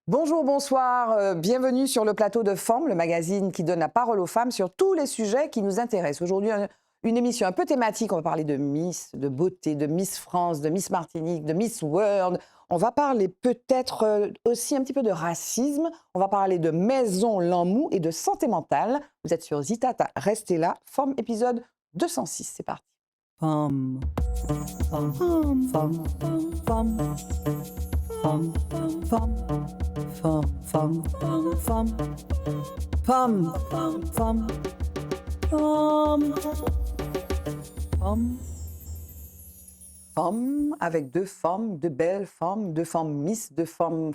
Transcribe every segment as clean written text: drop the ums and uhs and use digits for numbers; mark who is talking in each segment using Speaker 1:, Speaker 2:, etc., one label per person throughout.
Speaker 1: Bonjour, bonsoir, bienvenue sur le plateau de Femmes, le magazine qui donne la parole aux femmes sur tous les sujets qui nous intéressent. Aujourd'hui, une émission un peu thématique, on va parler de Miss, de beauté, de Miss France, de Miss Martinique, de Miss World. On va parler peut-être aussi un petit peu de racisme, on va parler de Maison Lambou et de santé mentale. Vous êtes sur Zitata, restez là, Femmes épisode 206, c'est parti.
Speaker 2: Femme, femme, femme, femme, femme, femme, femme, femme, femme, femme, femme, femme, femme, femme.
Speaker 1: Femmes avec deux femmes, deux belles femmes, deux femmes Miss, deux femmes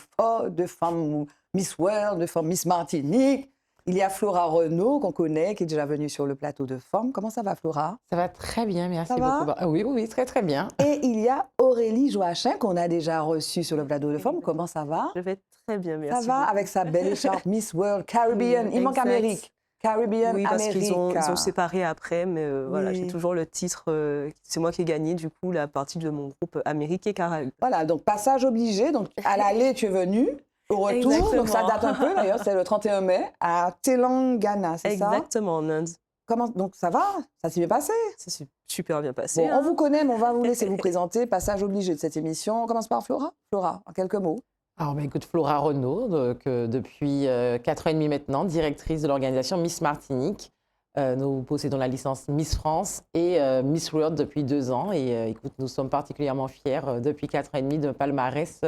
Speaker 1: deux femmes Miss World, deux femmes Miss Martinique. Il y a Flora Renaud qu'on connaît, qui est déjà venue sur le plateau de Femmes. Comment ça va, Flora?
Speaker 3: Ça va très bien, merci
Speaker 1: Ça va?
Speaker 3: beaucoup. Oui, oui, oui, très très bien.
Speaker 1: Et il y a Aurélie Joachim qu'on a déjà reçue sur le plateau de Femmes. Comment ça va?
Speaker 4: Je vais très bien, merci.
Speaker 1: Ça va avec sa belle écharpe Miss World Caribbean. Il manque
Speaker 4: Exact.
Speaker 1: Amérique. Caribbean,
Speaker 4: Oui, parce
Speaker 1: Amérique.
Speaker 4: qu'ils ont séparé après, mais voilà,
Speaker 1: Oui.
Speaker 4: j'ai toujours le titre. C'est moi qui ai gagné, du coup, la partie de mon groupe Amérique et Caraïbes.
Speaker 1: Voilà, donc passage obligé. Donc à l'aller, tu es venue. Au retour, donc ça
Speaker 4: Exactement.
Speaker 1: date un peu d'ailleurs, c'est le 31 mai, à Telangana, c'est ça?
Speaker 4: Exactement, en Inde.
Speaker 1: Comment, donc ça va? Ça s'est bien passé?
Speaker 4: C'est super bien passé.
Speaker 1: Bon, on vous connaît, mais on va vous laisser vous présenter. Passage obligé de cette émission. On commence par Flora. Flora, en quelques mots.
Speaker 3: Alors, écoute, Flora Renaud, donc, depuis 4 ans et demi maintenant, directrice de l'organisation Miss Martinique. Nous possédons la licence Miss France et Miss World depuis 2 ans. Et écoute, nous sommes particulièrement fiers depuis 4 ans et demi d'un palmarès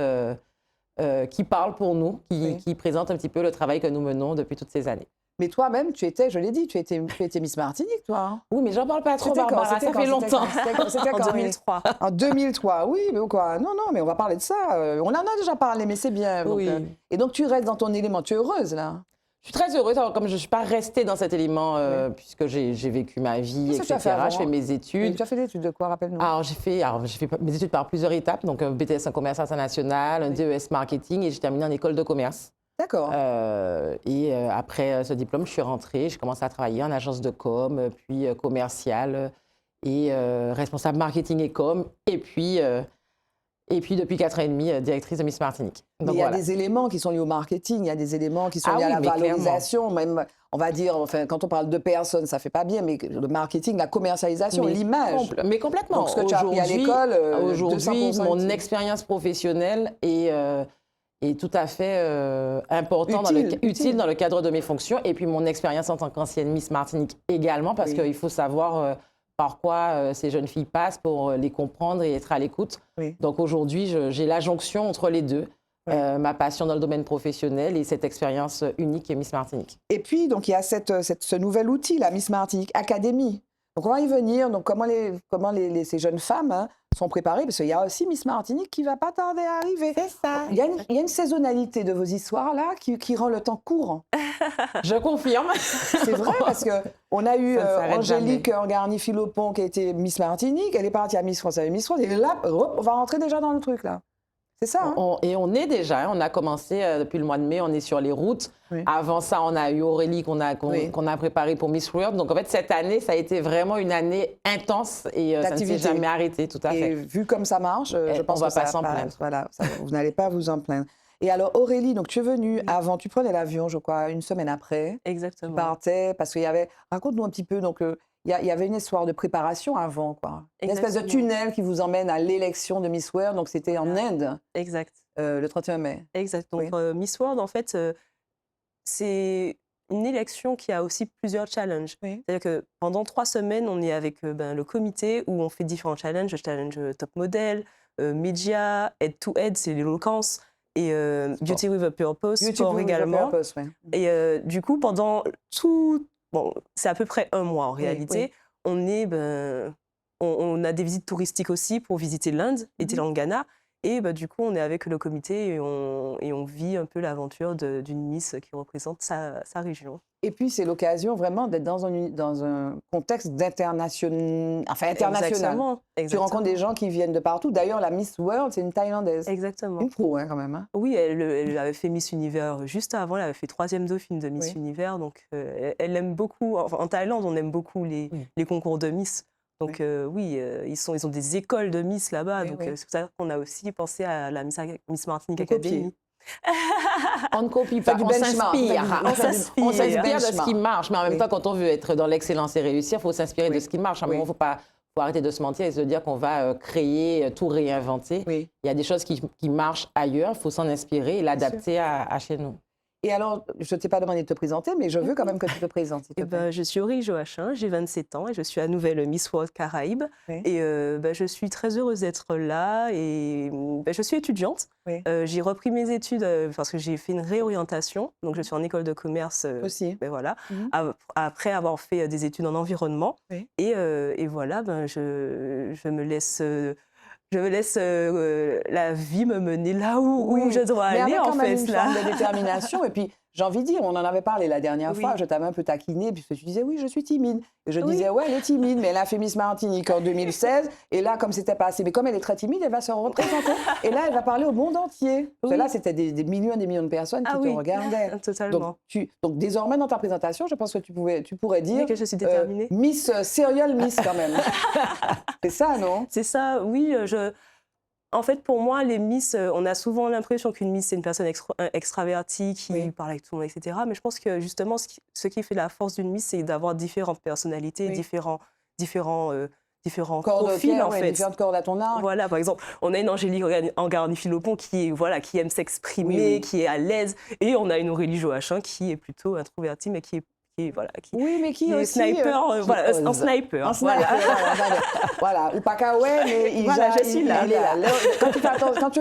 Speaker 3: qui parle pour nous,
Speaker 1: Oui.
Speaker 3: qui présente un petit peu le travail que nous menons depuis toutes ces années.
Speaker 1: Mais toi-même, tu étais, je l'ai dit, tu étais Miss Martinique, toi. Hein?
Speaker 3: Oui, mais j'en parle pas trop,
Speaker 1: C'était quand?
Speaker 3: Barbara,
Speaker 1: C'était
Speaker 3: ça
Speaker 1: quand?
Speaker 3: fait
Speaker 1: C'était
Speaker 3: longtemps.
Speaker 1: quand? C'était
Speaker 4: En
Speaker 1: quand, oui?
Speaker 4: 2003.
Speaker 1: En 2003, oui, mais quoi? Non, non, mais on va parler de ça. On en a déjà parlé, mais c'est bien. Donc,
Speaker 3: Oui.
Speaker 1: et donc, tu restes dans ton élément. Tu es heureuse, là?
Speaker 3: Je suis très heureuse, alors, comme je ne suis pas restée dans cet élément, puisque j'ai vécu ma vie,
Speaker 1: Qu'est-ce que tu as fait
Speaker 3: etc.
Speaker 1: avant?
Speaker 3: Je fais mes
Speaker 1: Et
Speaker 3: études.
Speaker 1: tu as fait des études de quoi, rappelle-nous?
Speaker 3: Alors, j'ai fait mes études par plusieurs étapes, donc un BTS en commerce international, un DES marketing, et j'ai terminé en école de commerce.
Speaker 1: D'accord.
Speaker 3: Après ce diplôme, je suis rentrée, j'ai commencé à travailler en agence de com, puis commerciale et responsable marketing et com, et puis depuis 4 ans et demi, directrice de Miss Martinique.
Speaker 1: Mais
Speaker 3: Donc
Speaker 1: il y a
Speaker 3: voilà.
Speaker 1: des éléments qui sont liés au marketing, il y a des éléments qui sont
Speaker 3: Ah
Speaker 1: liés à
Speaker 3: oui,
Speaker 1: la
Speaker 3: mais
Speaker 1: valorisation, même, on va dire, enfin, quand on parle de personnes, ça fait pas bien, mais le marketing, la commercialisation,
Speaker 3: Mais
Speaker 1: l'image.
Speaker 3: Mais complètement.
Speaker 1: Donc, ce que tu as appris à
Speaker 3: Aujourd'hui-
Speaker 1: l'école,
Speaker 3: Aujourd'hui,
Speaker 1: 200%
Speaker 3: mon
Speaker 1: utile.
Speaker 3: expérience professionnelle est tout à fait importante,
Speaker 1: Utile.
Speaker 3: utile dans le cadre de mes fonctions. Et puis mon expérience en tant qu'ancienne Miss Martinique également, parce
Speaker 1: Oui.
Speaker 3: qu'il faut savoir par quoi ces jeunes filles passent pour les comprendre et être à l'écoute.
Speaker 1: Oui.
Speaker 3: Donc aujourd'hui, j'ai la jonction entre les deux.
Speaker 1: Oui.
Speaker 3: Ma passion dans le domaine professionnel et cette expérience unique qu'est Miss Martinique.
Speaker 1: Et puis, donc, il y a ce nouvel outil, la Miss Martinique Academy. Donc, on va y venir. Donc, comment ces jeunes femmes hein, sont préparées? Parce qu'il y a aussi Miss Martinique qui va pas tarder à arriver.
Speaker 3: C'est ça.
Speaker 1: Il y a une saisonnalité de vos histoires là qui rend le temps court.
Speaker 3: Je confirme.
Speaker 1: C'est vrai parce que on a eu
Speaker 3: Ça ne s'arrête
Speaker 1: Angélique Garni-Philopon qui a été Miss Martinique. Elle est partie à Miss France avec Miss France. Et là, hop, on va rentrer déjà dans le truc là. C'est ça. Hein?
Speaker 3: On est déjà, on a commencé depuis le mois de mai, on est sur les routes.
Speaker 1: Oui.
Speaker 3: Avant ça, on a eu Aurélie qu'on a préparée pour Miss World. Donc en fait, cette année, ça a été vraiment une année intense et ça ne s'est
Speaker 1: D'activité.
Speaker 3: jamais arrêté, tout à
Speaker 1: Et
Speaker 3: fait.
Speaker 1: vu comme ça marche, je
Speaker 3: On
Speaker 1: pense
Speaker 3: va
Speaker 1: que ça
Speaker 3: pas
Speaker 1: va
Speaker 3: s'en plaindre.
Speaker 1: Voilà, vous n'allez pas vous en plaindre. Et alors Aurélie, donc tu es venue avant, tu prenais l'avion, je crois, une semaine après. Tu
Speaker 4: Exactement.
Speaker 1: partais parce qu'il y avait. Raconte-nous un petit peu. Donc il y avait une histoire de préparation avant, quoi. Une espèce de
Speaker 4: Exactement.
Speaker 1: tunnel qui vous emmène à l'élection de Miss World. Donc c'était en Inde,
Speaker 4: Exact.
Speaker 1: le 31 mai.
Speaker 4: Exact. Donc,
Speaker 1: Oui.
Speaker 4: Miss World, en fait, c'est une élection qui a aussi plusieurs challenges.
Speaker 1: Oui.
Speaker 4: C'est-à-dire que pendant 3 semaines, on est avec le comité où on fait différents challenges. Le challenge top model, média, head-to-head, c'est l'éloquence, et beauty with a purpose, sport également.
Speaker 1: Purpose, ouais.
Speaker 4: Et du coup, pendant tout, bon, c'est à peu près un mois en
Speaker 1: Oui,
Speaker 4: réalité, on a des visites touristiques aussi pour visiter l'Inde et Telangana. Et du coup, on est avec le comité et on vit un peu l'aventure d'une Miss qui représente sa région.
Speaker 1: Et puis, c'est l'occasion vraiment d'être dans un contexte international.
Speaker 4: Exactement.
Speaker 1: Tu rencontres des gens qui viennent de partout. D'ailleurs, la Miss World, c'est une Thaïlandaise.
Speaker 4: Exactement.
Speaker 1: Une pro, hein, quand même. Hein.
Speaker 4: Oui, elle avait fait Miss Univers juste avant. Elle avait fait 3e dauphine de Miss
Speaker 1: Oui.
Speaker 4: Univers. Donc, elle aime beaucoup. Enfin, en Thaïlande, on aime beaucoup les concours de Miss. Donc, ils ont des écoles de Miss là-bas.
Speaker 1: Oui,
Speaker 4: Donc,
Speaker 1: oui.
Speaker 4: c'est pour ça qu'on a aussi pensé à la Miss Martinique
Speaker 1: De
Speaker 4: Academy.
Speaker 1: copier.
Speaker 3: On ne copie pas,
Speaker 1: du
Speaker 3: on
Speaker 1: benchmark.
Speaker 3: s'inspire.
Speaker 4: On
Speaker 3: On s'inspire de ce
Speaker 1: benchmark.
Speaker 3: qui marche. Mais en même
Speaker 1: Oui.
Speaker 3: temps, quand on veut être dans l'excellence et réussir, il faut s'inspirer de ce qui marche. À un
Speaker 1: Oui.
Speaker 3: moment, faut arrêter de se mentir et se dire qu'on va créer, tout réinventer.
Speaker 1: Oui.
Speaker 3: Il y a des choses qui marchent ailleurs, il faut s'en inspirer et l'adapter à chez nous.
Speaker 1: Et alors, je ne t'ai pas demandé de te présenter, mais je veux quand même que tu te présentes, s'il te
Speaker 4: Eh
Speaker 1: plaît.
Speaker 4: ben, je suis Aurélie Joachim, j'ai 27 ans et je suis la nouvelle Miss World Caraïbes.
Speaker 1: Oui.
Speaker 4: Et je suis très heureuse d'être là et je suis étudiante.
Speaker 1: Oui.
Speaker 4: J'ai repris mes études parce que j'ai fait une réorientation. Donc, je suis en école de commerce.
Speaker 1: Aussi.
Speaker 4: Voilà,
Speaker 1: Mhm.
Speaker 4: après avoir fait des études en environnement.
Speaker 1: Oui.
Speaker 4: Et voilà, je me laisse... la vie me mener là où je dois
Speaker 1: mais
Speaker 4: aller,
Speaker 1: avec
Speaker 4: en
Speaker 1: quand même
Speaker 4: fait.
Speaker 1: une
Speaker 4: Là.
Speaker 1: forme de détermination. Et puis, j'ai envie de dire, on en avait parlé la dernière
Speaker 4: Oui.
Speaker 1: fois, je t'avais un peu taquiné, puisque tu disais, oui, je suis timide. Et je
Speaker 4: Oui.
Speaker 1: disais, ouais, elle est timide, mais elle a fait Miss Martinique en 2016. Et là, comme c'était pas assez, mais comme elle est très timide, elle va se représenter. Et là, elle va parler au monde entier. Parce que
Speaker 4: Oui.
Speaker 1: là, c'était des millions et des millions de personnes qui
Speaker 4: Ah
Speaker 1: te
Speaker 4: oui,
Speaker 1: regardaient.
Speaker 4: totalement.
Speaker 1: Donc, désormais, dans ta présentation, je pense que tu pourrais dire
Speaker 4: Oui, que je suis déterminée.
Speaker 1: Miss, Serial Miss, quand même. C'est ça, non?
Speaker 4: C'est ça, oui. En fait, pour moi, les Miss, on a souvent l'impression qu'une Miss, c'est une personne extravertie qui
Speaker 1: Oui.
Speaker 4: parle avec tout le monde, etc. Mais je pense que justement, ce qui fait la force d'une Miss, c'est d'avoir différentes personnalités,
Speaker 1: Oui.
Speaker 4: différents
Speaker 1: Cordes
Speaker 4: profils, en fait.
Speaker 1: différentes cordes à ton arc.
Speaker 4: Voilà, par exemple, on a une Angélique Angarni-Philopon qui aime s'exprimer,
Speaker 1: Oui, oui.
Speaker 4: qui est à l'aise. Et on a une Aurélie Joachim qui est plutôt introvertie, mais qui
Speaker 1: Oui, mais qui
Speaker 4: est
Speaker 1: aussi
Speaker 4: sniper,
Speaker 1: qui
Speaker 4: voilà,
Speaker 1: ose.
Speaker 4: en sniper.
Speaker 1: En sniper, voilà. Ou pas qu'à ouais, mais il
Speaker 4: Voilà,
Speaker 1: ja-
Speaker 4: je suis là.
Speaker 1: elle est là.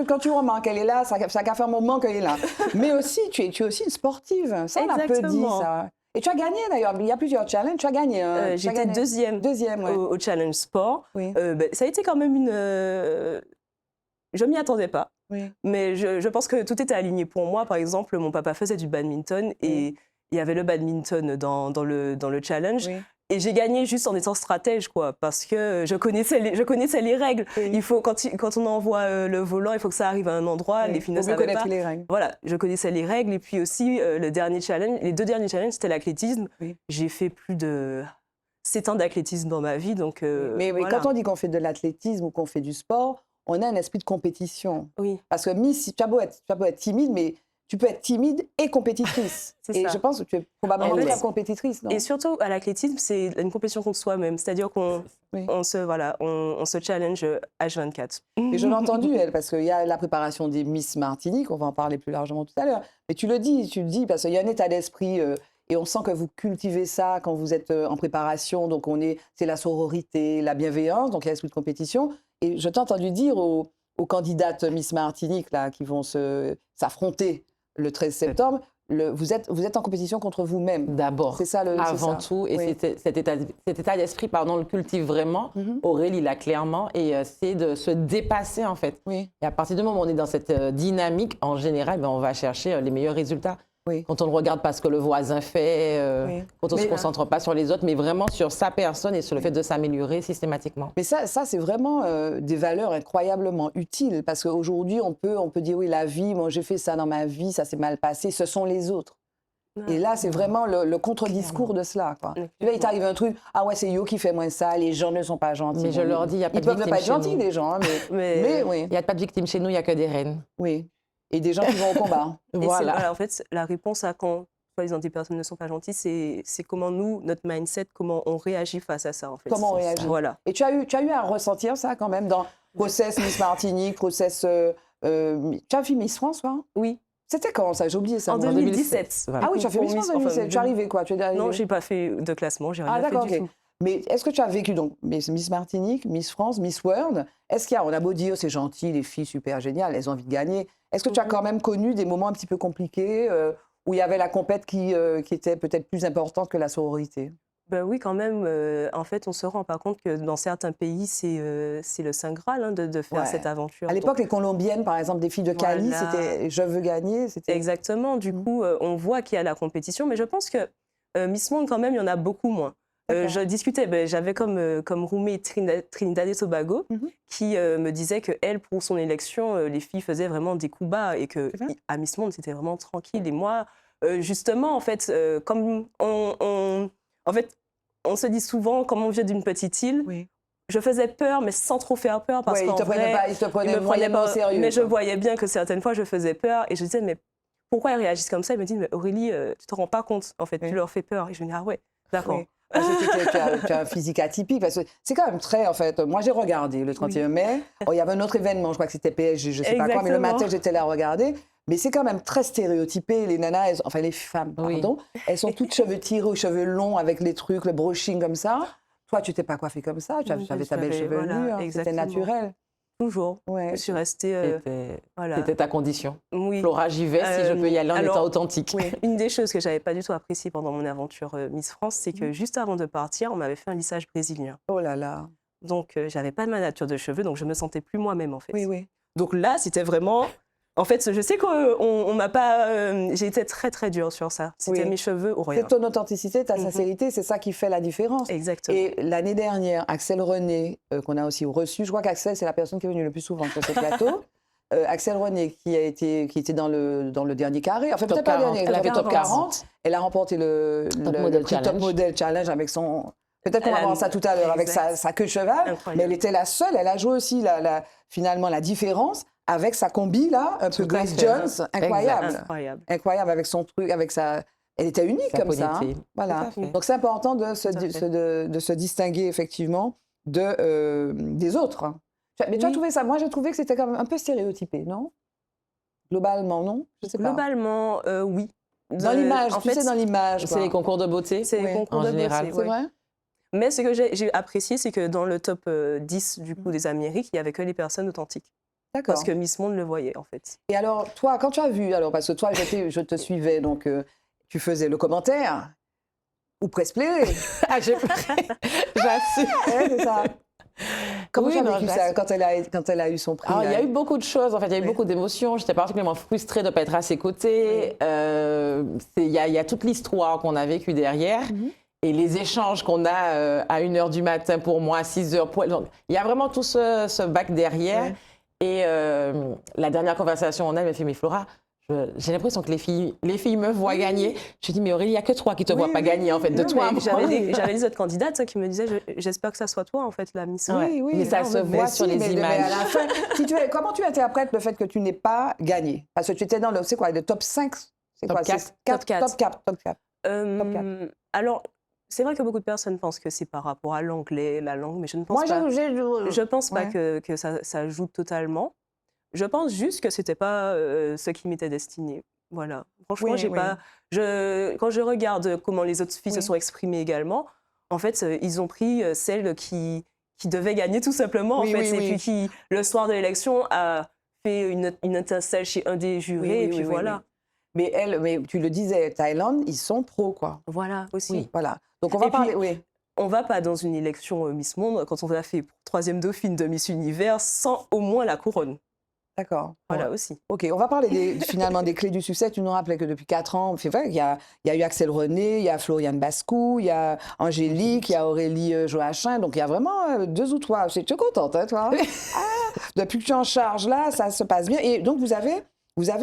Speaker 1: Quand tu remarques qu'elle est là, ça a fait un moment qu'elle est là. Mais aussi, tu es aussi une sportive. Ça, on a peu dit,
Speaker 4: Exactement.
Speaker 1: ça. Et tu as gagné, d'ailleurs. Il y a plusieurs challenges. Tu as gagné. Tu as
Speaker 4: J'étais
Speaker 1: gagné.
Speaker 4: deuxième
Speaker 1: Deuxième, ouais.
Speaker 4: au Challenge Sport.
Speaker 1: Oui.
Speaker 4: Ça a été quand même je m'y attendais pas,
Speaker 1: Oui.
Speaker 4: mais je pense que tout était aligné pour moi. Par exemple, mon papa faisait du badminton et il y avait le badminton dans le challenge.
Speaker 1: Oui.
Speaker 4: Et j'ai gagné juste en étant stratège, quoi, parce que je connaissais les règles.
Speaker 1: Oui.
Speaker 4: Il faut, quand on envoie le volant, il faut que ça arrive à un endroit. Les filles ne
Speaker 1: Faut mieux
Speaker 4: savaient
Speaker 1: connaître
Speaker 4: pas.
Speaker 1: les règles.
Speaker 4: Voilà, je connaissais les règles. Et puis aussi, les deux derniers challenges, c'était l'athlétisme.
Speaker 1: Oui.
Speaker 4: J'ai fait plus de 7 ans d'athlétisme dans ma vie. Donc,
Speaker 1: Mais
Speaker 4: voilà.
Speaker 1: quand on dit qu'on fait de l'athlétisme ou qu'on fait du sport, on a un esprit de compétition.
Speaker 4: Oui,
Speaker 1: Parce que Miss, tu as beau être timide, mais tu peux être timide et compétitrice.
Speaker 4: C'est
Speaker 1: Et
Speaker 4: ça.
Speaker 1: je pense que tu es probablement
Speaker 4: En fait,
Speaker 1: très compétitrice, non?
Speaker 4: et surtout, à l'athlétisme, c'est une compétition contre soi-même. C'est-à-dire qu'on
Speaker 1: Oui.
Speaker 4: on se challenge H24.
Speaker 1: Et je l'ai entendu, elle, parce qu'il y a la préparation des Miss Martinique, on va en parler plus largement tout à l'heure. Mais tu le dis, parce qu'il y a un état d'esprit, et on sent que vous cultivez ça quand vous êtes en préparation. Donc, c'est la sororité, la bienveillance, donc il y a l'esprit de compétition. Et je t'ai entendu dire aux candidates Miss Martinique, là, qui vont s'affronter le 13 septembre, vous êtes en compétition contre vous-même.
Speaker 3: D'abord,
Speaker 1: C'est ça
Speaker 3: avant
Speaker 1: ça.
Speaker 3: tout. Et
Speaker 1: Oui.
Speaker 3: cet état d'esprit, on le cultive vraiment.
Speaker 1: Mhm.
Speaker 3: Aurélie l'a clairement. Et c'est de se dépasser, en fait.
Speaker 1: Oui.
Speaker 3: Et à partir du moment où on est dans cette dynamique, en général, on va chercher les meilleurs résultats.
Speaker 1: Oui.
Speaker 3: Quand on ne regarde pas ce que le voisin fait,
Speaker 1: Oui.
Speaker 3: quand on ne se
Speaker 1: Mais-
Speaker 3: concentre pas sur les autres, mais vraiment sur sa personne et sur le fait de s'améliorer systématiquement.
Speaker 1: Mais ça c'est vraiment des valeurs incroyablement utiles, parce qu'aujourd'hui, on peut dire, oui, la vie, moi j'ai fait ça dans ma vie, ça s'est mal passé, ce sont les autres. Et là, c'est vraiment le contre-discours de cela, quoi.
Speaker 4: Clairement.
Speaker 1: Tu vois, il t'arrive un truc, ah ouais, c'est yo qui fait moins ça, les gens ne sont pas gentils.
Speaker 3: Mais je
Speaker 1: Bon,
Speaker 3: leur dis, il n'y a pas
Speaker 1: ils
Speaker 3: de
Speaker 1: peuvent ne
Speaker 3: victime
Speaker 1: pas être
Speaker 3: chez
Speaker 1: gentils,
Speaker 3: nous.
Speaker 1: les gens, hein, mais
Speaker 4: Mais
Speaker 1: oui,
Speaker 3: Il n'y a pas de victimes chez nous, il n'y a que des reines.
Speaker 1: oui. Et des gens qui vont au combat.
Speaker 3: Voilà.
Speaker 4: En fait, la réponse à quand soi-disant des personnes ne sont pas gentilles, c'est comment notre mindset, comment on réagit face à ça, en fait.
Speaker 1: Comment on
Speaker 4: C'est ça.
Speaker 1: réagit.
Speaker 4: Voilà.
Speaker 1: Et tu as eu à ressentir ça quand même dans process Miss Martinique, process... tu as fait Miss France, toi?
Speaker 4: Oui,
Speaker 1: C'était quand ça? J'ai oublié ça.
Speaker 4: en
Speaker 1: moi.
Speaker 4: 2017.
Speaker 3: Voilà.
Speaker 1: Ah oui, tu as fait
Speaker 4: Pour
Speaker 1: Miss France en
Speaker 4: enfin,
Speaker 1: 2017. Tu es arrivée quoi? Tu es arrivée...
Speaker 4: Non, j'ai pas fait de classement, j'ai rien
Speaker 1: Ah
Speaker 4: fait
Speaker 1: d'accord,
Speaker 4: du
Speaker 1: ok.
Speaker 4: tout.
Speaker 1: Mais est-ce que tu as vécu donc Miss Martinique, Miss France, Miss World? Est-ce qu'il y a, on a beau dire c'est gentil, les filles super géniales, elles ont envie de gagner. Est-ce que tu as quand même connu des moments un petit peu compliqués où il y avait la compète qui était peut-être plus importante que la sororité?
Speaker 4: Ben oui, quand même. En fait, on se rend pas compte que dans certains pays, c'est le Saint Graal, hein, de faire
Speaker 1: Ouais.
Speaker 4: cette aventure.
Speaker 1: À l'époque, les Colombiennes, par exemple, des filles de Cali,
Speaker 4: Voilà.
Speaker 1: c'était je veux gagner. C'était
Speaker 4: Exactement. Du
Speaker 1: Mhm.
Speaker 4: coup, on voit qu'il y a la compétition, mais je pense que Miss Monde, quand même, il y en a beaucoup moins.
Speaker 1: D'accord.
Speaker 4: Je discutais, j'avais comme roommate Trinidad et Tobago,
Speaker 1: Mhm.
Speaker 4: qui me disait que elle, pour son élection, les filles faisaient vraiment des coups bas et que
Speaker 1: C'est vrai
Speaker 4: à Miss Monde, c'était vraiment tranquille. Et moi, justement, en fait, comme en fait, on se dit souvent, comme on vient d'une petite île,
Speaker 1: Oui.
Speaker 4: je faisais peur, mais sans trop faire peur, parce
Speaker 1: Ouais,
Speaker 4: qu'en
Speaker 1: il te
Speaker 4: vrai,
Speaker 1: prenait pas, il te
Speaker 4: ils
Speaker 1: prenait
Speaker 4: me prenaient
Speaker 1: moyennement
Speaker 4: pas,
Speaker 1: au sérieux.
Speaker 4: mais je
Speaker 1: quoi.
Speaker 4: voyais bien que certaines fois, je faisais peur, et je disais, mais pourquoi ils réagissent comme ça? Ils me disent, mais Aurélie, tu te rends pas compte, en fait,
Speaker 1: Oui.
Speaker 4: tu leur fais peur. Et je me dis, ah ouais, d'accord.
Speaker 1: Oui. Parce que tu as un physique atypique. Parce que c'est quand même très, en fait. Moi, j'ai regardé le 31 mai. Oh, il y avait un autre événement, je crois que c'était PSG, je ne sais pas quoi, mais le matin,
Speaker 4: Exactement.
Speaker 1: j'étais là à regarder. Mais c'est quand même très stéréotypé. Les nanas, enfin les femmes,
Speaker 3: Oui.
Speaker 1: pardon, elles sont toutes cheveux tirés ou cheveux longs avec les trucs, le brushing comme ça. Toi, tu t'es pas coiffée comme ça. Tu avais ta belle
Speaker 4: J'avais-
Speaker 1: chevelure.
Speaker 4: voilà,
Speaker 1: C'était
Speaker 4: exactement.
Speaker 1: naturel.
Speaker 4: Toujours.
Speaker 1: Ouais.
Speaker 4: Je suis restée, voilà.
Speaker 3: C'était ta condition.
Speaker 4: Oui.
Speaker 3: Flora, j'y vais si je peux y aller en
Speaker 4: alors,
Speaker 3: étant authentique.
Speaker 4: Oui, une des choses que j'avais pas du tout appréciée pendant mon aventure Miss France, c'est que juste avant de partir, on m'avait fait un lissage brésilien.
Speaker 1: Oh là là.
Speaker 4: Donc, j'avais pas de ma nature de cheveux, donc je me sentais plus moi-même, en fait.
Speaker 1: Oui, oui.
Speaker 4: Donc là, c'était vraiment... En fait, je sais qu'on m'a pas... j'ai été très, très dure sur ça. C'était
Speaker 1: Oui.
Speaker 4: mes cheveux ou rien.
Speaker 1: C'est ton authenticité, ta sincérité, c'est ça qui fait la différence.
Speaker 4: Exactement.
Speaker 1: Et l'année dernière, Axel René, qu'on a aussi reçu, je crois qu'Axel, c'est la personne qui est venue le plus souvent sur ce plateau. Axel René, qui était dans le dernier carré, enfin
Speaker 3: Top
Speaker 1: peut-être pas le
Speaker 3: 40.
Speaker 1: dernier,
Speaker 3: Elle a fait
Speaker 1: top
Speaker 3: top
Speaker 1: 40. Elle a remporté le
Speaker 3: Model
Speaker 1: prix Top
Speaker 3: Challenge.
Speaker 1: Model Challenge avec son... Peut-être qu'on va
Speaker 4: Elle a-
Speaker 1: voir ça tout à l'heure, avec
Speaker 4: exact.
Speaker 1: sa queue de cheval.
Speaker 4: Incroyable.
Speaker 1: Mais elle était la seule, elle a joué aussi finalement la différence avec sa combi, là, un peu
Speaker 3: Tout à
Speaker 1: Grace
Speaker 3: fait.
Speaker 1: Jones, incroyable.
Speaker 4: Incroyable.
Speaker 1: Incroyable avec son truc, avec sa... Elle était unique
Speaker 3: Sa
Speaker 1: comme ça.
Speaker 3: ponytail.
Speaker 1: Voilà.
Speaker 3: Tout à fait.
Speaker 1: Donc c'est important de
Speaker 4: à fait.
Speaker 1: de se distinguer effectivement des autres. Mais tu as
Speaker 4: Oui.
Speaker 1: trouvé ça, moi j'ai trouvé que c'était quand même un peu stéréotypé, non? Globalement, non? Je sais pas.
Speaker 4: Globalement, oui.
Speaker 1: Dans l'image,
Speaker 4: en
Speaker 1: tu
Speaker 4: fait,
Speaker 1: sais, dans l'image.
Speaker 3: C'est les concours de beauté.
Speaker 4: c'est les
Speaker 1: Oui,
Speaker 4: concours
Speaker 3: en
Speaker 4: de
Speaker 3: général.
Speaker 4: beauté,
Speaker 1: C'est
Speaker 4: ouais.
Speaker 1: vrai?
Speaker 4: Mais ce que j'ai apprécié, c'est que dans le top 10 du coup, des Amériques, il n'y avait que les personnes authentiques.
Speaker 1: D'accord.
Speaker 4: Parce que Miss Monde le voyait, en fait.
Speaker 1: Et alors, toi, quand tu as vu, alors parce que toi, je te suivais, donc tu faisais le commentaire, ou press-play,
Speaker 3: Ah, j'assume.
Speaker 1: c'est ça. Comment
Speaker 3: Oui,
Speaker 1: tu as
Speaker 3: non,
Speaker 1: vécu ça
Speaker 3: j'assume.
Speaker 1: quand elle a eu son prix?
Speaker 3: Alors, il y
Speaker 1: là
Speaker 3: a eu beaucoup de choses, en fait, il y a eu
Speaker 1: Oui.
Speaker 3: beaucoup d'émotions. J'étais particulièrement frustrée de ne pas être à ses côtés. Il y a toute l'histoire qu'on a vécue derrière et les échanges qu'on a à 1h du matin pour moi, à 6h. Donc, il y a vraiment tout ce bac derrière.
Speaker 1: Oui.
Speaker 3: Et la dernière conversation, on a, elle m'a fait, mais Flora, j'ai l'impression que les filles me voient gagner. Je dis, mais Aurélie, il n'y a que toi qui ne te
Speaker 1: Oui,
Speaker 3: vois pas
Speaker 1: oui,
Speaker 3: gagner, en fait, de
Speaker 4: Non,
Speaker 3: toi à
Speaker 4: mais
Speaker 3: moi.
Speaker 4: j'avais des autres candidates qui me disaient j'espère que ça soit toi, en fait, la Miss.
Speaker 3: Ouais.
Speaker 1: Oui, oui.
Speaker 3: Mais ça
Speaker 1: non,
Speaker 3: se
Speaker 1: mais
Speaker 3: voit
Speaker 1: si,
Speaker 3: sur les
Speaker 1: mais
Speaker 3: images.
Speaker 1: à la fin, comment tu interprètes le fait que tu n'aies pas gagné? Parce que tu étais dans le, c'est quoi, le top 5? C'est
Speaker 3: Top
Speaker 1: quoi?
Speaker 3: 4.
Speaker 1: C'est
Speaker 4: Top 4.
Speaker 1: Top 4. Top 4.
Speaker 4: Alors, c'est vrai que beaucoup de personnes pensent que c'est par rapport à l'anglais, la langue, mais je ne pense
Speaker 1: Moi,
Speaker 4: pas. Je pense pas
Speaker 1: Ouais.
Speaker 4: que ça joue totalement. Je pense juste que c'était pas ce qui m'était destiné. Voilà. Franchement,
Speaker 1: Oui,
Speaker 4: j'ai
Speaker 1: oui.
Speaker 4: pas. Quand je regarde comment les autres filles se
Speaker 1: Oui.
Speaker 4: sont exprimées également, en fait, ils ont pris celle qui devait gagner tout simplement,
Speaker 1: Oui,
Speaker 4: en fait,
Speaker 1: oui,
Speaker 4: et
Speaker 1: oui.
Speaker 4: puis qui, le soir de l'élection, a fait une étincelle chez un des jurés,
Speaker 1: Oui, oui,
Speaker 4: et puis
Speaker 1: oui, oui,
Speaker 4: voilà.
Speaker 1: oui. Mais tu le disais, Thaïlande, ils sont pros, quoi.
Speaker 4: Voilà aussi.
Speaker 3: Oui.
Speaker 1: Voilà. Donc, on va
Speaker 4: Et puis,
Speaker 1: parler. Oui.
Speaker 4: On va pas dans une élection Miss Monde quand on a fait 3e dauphine de Miss Univers sans au moins la couronne.
Speaker 1: D'accord.
Speaker 4: Voilà
Speaker 1: Ouais.
Speaker 4: aussi.
Speaker 1: OK, on va parler finalement des clés du succès. Tu nous rappelais que depuis 4 ans, c'est vrai qu'il y a eu Axel René, il y a Floriane Bascou, il y a Angélique, il y a Aurélie Joachim. Donc, il y a vraiment 2 ou 3. Tu es contente, hein, toi? Depuis que tu es en charge, là, ça se passe bien. Et donc, vous avez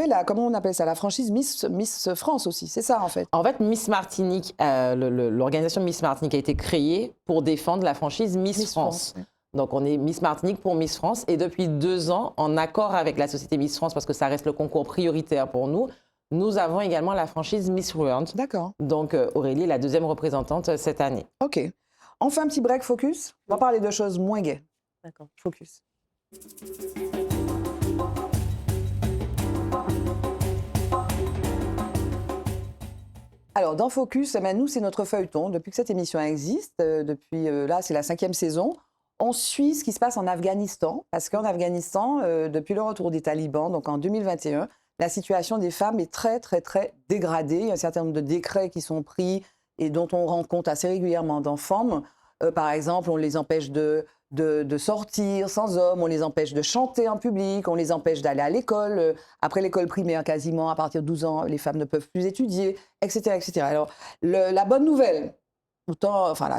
Speaker 1: la, comment on appelle ça, la franchise Miss France aussi. C'est ça, en fait.
Speaker 3: En fait, Miss Martinique, l'organisation Miss Martinique a été créée pour défendre la franchise Miss France.
Speaker 1: oui.
Speaker 3: Donc, on est Miss Martinique pour Miss France. Et depuis 2 ans, en accord avec la société Miss France, parce que ça reste le concours prioritaire pour nous, nous avons également la franchise Miss World.
Speaker 1: D'accord.
Speaker 3: Donc, Aurélie est la 2e représentante cette année.
Speaker 1: OK. On fait un petit break focus. On va parler de choses moins gaies.
Speaker 4: D'accord.
Speaker 1: Focus. Alors, dans Focus, eh ben, nous, c'est notre feuilleton. Depuis que cette émission existe, là, c'est la 5e saison, on suit ce qui se passe en Afghanistan. Parce qu'en Afghanistan, depuis le retour des talibans, donc en 2021, la situation des femmes est très, très, très dégradée. Il y a un certain nombre de décrets qui sont pris et dont on rend compte assez régulièrement dans Femmes. Par exemple, on les empêche de sortir sans hommes, on les empêche de chanter en public, on les empêche d'aller à l'école. Après l'école primaire, quasiment, à partir de 12 ans, les femmes ne peuvent plus étudier, etc. etc. Alors, la bonne nouvelle,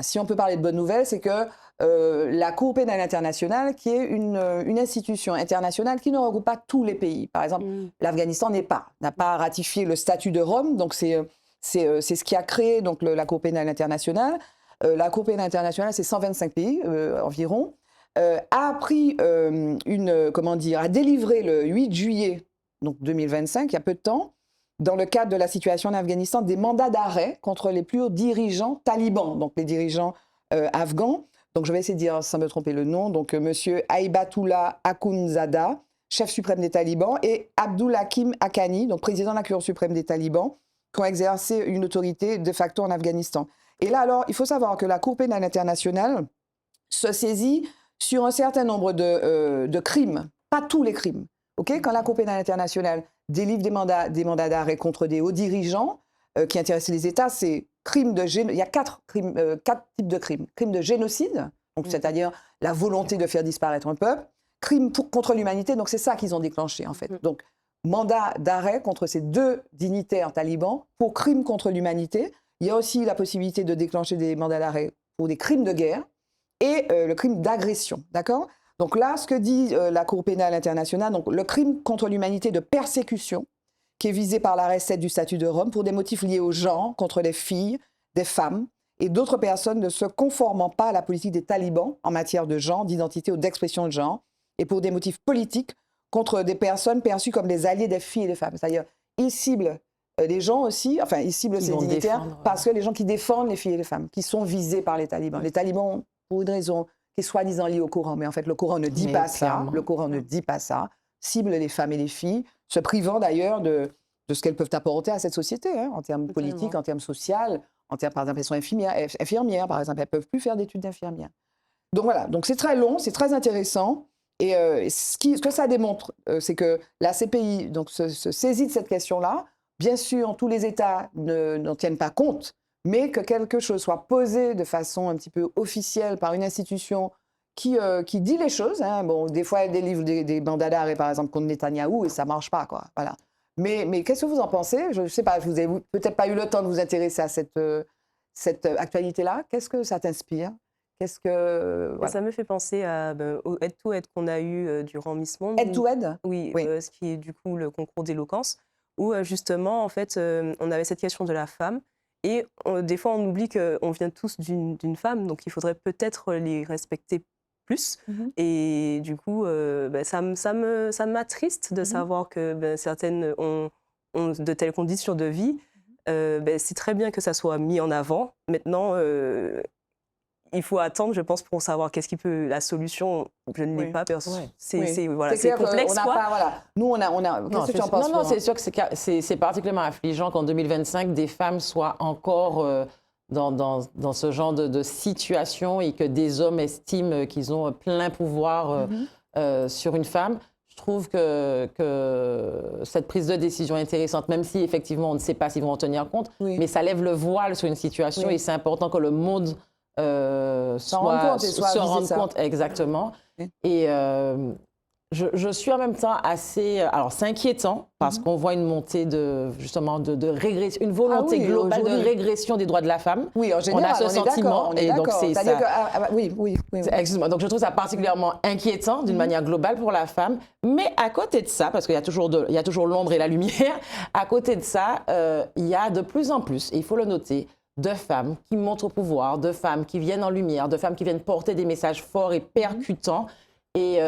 Speaker 1: si on peut parler de bonne nouvelle, c'est que la Cour pénale internationale, qui est une institution internationale qui ne regroupe pas tous les pays. Par exemple, l'Afghanistan n'a pas ratifié le statut de Rome, donc c'est ce qui a créé donc, la Cour pénale internationale. la Cour pénale internationale, c'est 125 pays environ, a pris a délivré le 8 juillet donc 2025, il y a peu de temps, dans le cadre de la situation en Afghanistan, des mandats d'arrêt contre les plus hauts dirigeants talibans, donc les dirigeants afghans. Donc je vais essayer de dire sans me tromper le nom. Donc monsieur Aibatullah Akhundzada, chef suprême des talibans, et Abdul Hakim Haqqani, donc président de la Cour suprême des talibans, qui ont exercé une autorité de facto en Afghanistan. Et là, alors, il faut savoir que la Cour pénale internationale se saisit sur un certain nombre de crimes, pas tous les crimes. Quand la Cour pénale internationale délivre des mandats d'arrêt contre des hauts dirigeants qui intéressent les États, c'est il y a quatre types de crimes. Crime de génocide, c'est-à-dire la volonté de faire disparaître un peuple. Crime contre l'humanité, donc c'est ça qu'ils ont déclenché en fait. Donc mandat d'arrêt contre ces 2 dignitaires talibans pour crime contre l'humanité. Il y a aussi la possibilité de déclencher des mandats d'arrêt pour des crimes de guerre et le crime d'agression, d'accord ? Donc là, ce que dit la Cour pénale internationale, donc le crime contre l'humanité de persécution, qui est visé par l'arrêt 7 du statut de Rome pour des motifs liés au genre, contre les filles, des femmes et d'autres personnes ne se conformant pas à la politique des talibans en matière de genre, d'identité ou d'expression de genre, et pour des motifs politiques contre des personnes perçues comme des alliés des filles et des femmes. C'est-à-dire, ils ciblent les gens aussi, enfin, ils ciblent ces dignitaires parce que les gens qui défendent les filles et les femmes, qui sont visés par les talibans. Les talibans, pour une raison qui est soi-disant liée au Coran, mais en fait, le Coran ne dit pas ça. Le Coran ne dit pas ça. Cible les femmes et les filles, se privant d'ailleurs de ce qu'elles peuvent apporter à cette société, en termes politiques, en termes sociaux, en termes, par exemple, elles sont infirmières, par exemple, elles ne peuvent plus faire d'études d'infirmières. Donc voilà, donc c'est très long, c'est très intéressant. Et ce que ça démontre, c'est que la CPI donc, se saisit de cette question-là. Bien sûr, tous les États n'en tiennent pas compte, mais que quelque chose soit posé de façon un petit peu officielle par une institution qui dit les choses. Bon, des fois, elle délivre des mandats d'arrêt, par exemple, contre Netanyahou, et ça ne marche pas, quoi. Voilà. Mais qu'est-ce que vous en pensez ? Je ne sais pas, vous n'avez peut-être pas eu le temps de vous intéresser à cette actualité-là. Qu'est-ce que ça t'inspire ? Voilà.
Speaker 4: Ça me fait penser au head-to-head qu'on a eu durant Miss Monde.
Speaker 1: Head-to-head ?
Speaker 4: Oui, ce qui est du coup le concours d'éloquence, où justement, en fait, on avait cette question de la femme. Et des fois, on oublie qu'on vient tous d'une femme, donc il faudrait peut-être les respecter plus. Et du coup, ça m'attriste de savoir que certaines ont de telles conditions de vie. C'est très bien que ça soit mis en avant. Maintenant, il faut attendre, je pense, pour savoir qu'est-ce qui peut la solution. Je ne l'ai pas perçue. C'est complexe, quoi.
Speaker 1: Nous, qu'est-ce que tu en penses?
Speaker 3: Non, c'est sûr que c'est particulièrement affligeant qu'en 2025, des femmes soient encore dans ce genre de situation et que des hommes estiment qu'ils ont plein pouvoir sur une femme. Je trouve que cette prise de décision est intéressante, même si effectivement on ne sait pas s'ils vont en tenir compte, mais ça lève le voile sur une situation et c'est important que le monde se rende compte exactement. Et je suis en même temps assez... Alors, c'est inquiétant parce qu'on voit une montée de régression, une volonté globale de régression des droits de la femme.
Speaker 1: Oui, en général,
Speaker 3: on a ce sentiment.
Speaker 1: Et donc, c'est ça. Oui.
Speaker 3: Excuse-moi. Donc, je trouve ça particulièrement inquiétant d'une manière globale pour la femme. Mais à côté de ça, parce qu'il y a toujours l'ombre et la lumière, à côté de ça, il y a de plus en plus, et il faut le noter, de femmes qui montent au pouvoir, de femmes qui viennent en lumière, de femmes qui viennent porter des messages forts et percutants. Et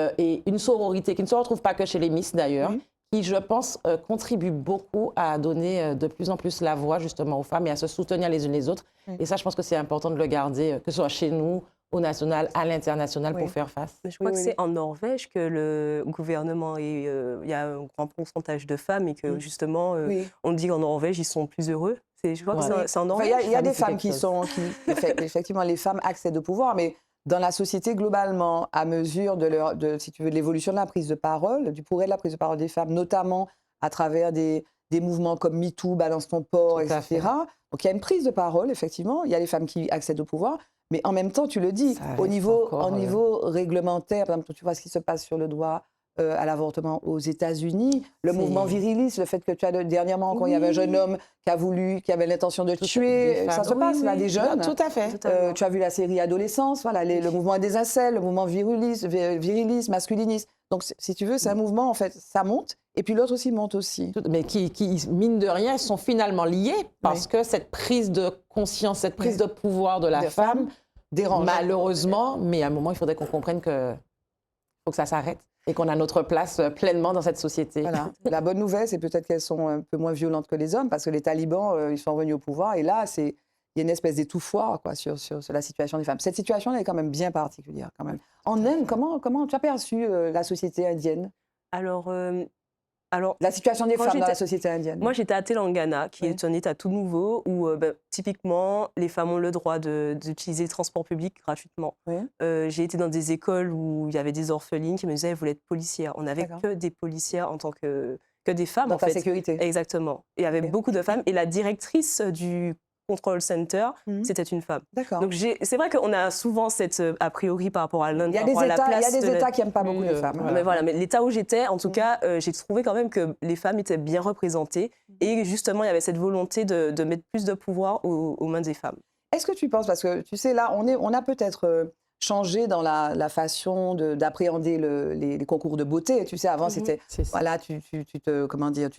Speaker 3: une sororité qui ne se retrouve pas que chez les Miss d'ailleurs, qui, je pense, contribue beaucoup à donner de plus en plus la voix justement aux femmes et à se soutenir les unes les autres. Et ça, je pense que c'est important de le garder, que ce soit chez nous, au national, à l'international, pour faire face.
Speaker 4: Je crois que c'est en Norvège que le gouvernement, il y a un grand pourcentage de femmes et que justement, on dit qu'en Norvège, ils sont plus heureux. Je crois que c'est en Norvège.
Speaker 1: Il y a des femmes effectivement, les femmes accèdent au pouvoir, mais dans la société, globalement, à mesure si tu veux, de l'évolution de la prise de parole, du progrès de la prise de parole des femmes, notamment à travers des mouvements comme MeToo, Balance ton porc, etc. Donc il y a une prise de parole, effectivement. Il y a les femmes qui accèdent au pouvoir, mais en même temps, tu le dis, au niveau réglementaire, par exemple, tu vois ce qui se passe sur le droit à l'avortement aux États-Unis, le mouvement viriliste, le fait que tu as dernièrement, quand il y avait un jeune homme qui avait l'intention de tuer, ça se passe là, des jeunes.
Speaker 3: Tout à fait.
Speaker 1: Tu as vu la série Adolescence, voilà, le mouvement des incels, le mouvement viriliste, masculiniste. Donc, si tu veux, c'est un mouvement, en fait, ça monte Et puis l'autre aussi monte aussi.
Speaker 3: Mais qui, mine de rien, sont finalement liés parce que cette prise de conscience, cette prise de pouvoir de la femme
Speaker 1: dérange.
Speaker 3: Malheureusement, mais à un moment, il faudrait qu'on comprenne qu'il faut que ça s'arrête et qu'on a notre place pleinement dans cette société.
Speaker 1: Voilà. La bonne nouvelle, c'est peut-être qu'elles sont un peu moins violentes que les hommes, parce que les talibans, ils sont revenus au pouvoir, et là, il y a une espèce d'étouffoir sur la situation des femmes. Cette situation, elle est quand même bien particulière. Quand même. En Inde, comment tu as perçu la société indienne?
Speaker 4: Alors,
Speaker 1: la situation des
Speaker 4: quand
Speaker 1: femmes dans la société indienne.
Speaker 4: Moi, j'étais à Telangana, qui est un État tout nouveau, où typiquement, les femmes ont le droit d'utiliser le transport public gratuitement. J'ai été dans des écoles où il y avait des orphelines qui me disaient, vous voulez être policière. On n'avait que des policières en tant que des femmes,
Speaker 1: dans
Speaker 4: en fait.
Speaker 1: Ta sécurité.
Speaker 4: Exactement. Et il y avait beaucoup de femmes. Et la directrice du Control Center, c'était une femme.
Speaker 1: D'accord.
Speaker 4: Donc c'est vrai qu'on a souvent cette a priori par rapport à l'Inde.
Speaker 1: Il y a des États qui n'aiment pas beaucoup les femmes.
Speaker 4: Mais l'État où j'étais, en tout cas, j'ai trouvé quand même que les femmes étaient bien représentées. Et justement, il y avait cette volonté de mettre plus de pouvoir aux mains des femmes.
Speaker 1: Est-ce que tu penses, parce que tu sais, là, on a peut-être changé dans la façon d'appréhender les concours de beauté. Tu sais, avant, c'était, voilà, tu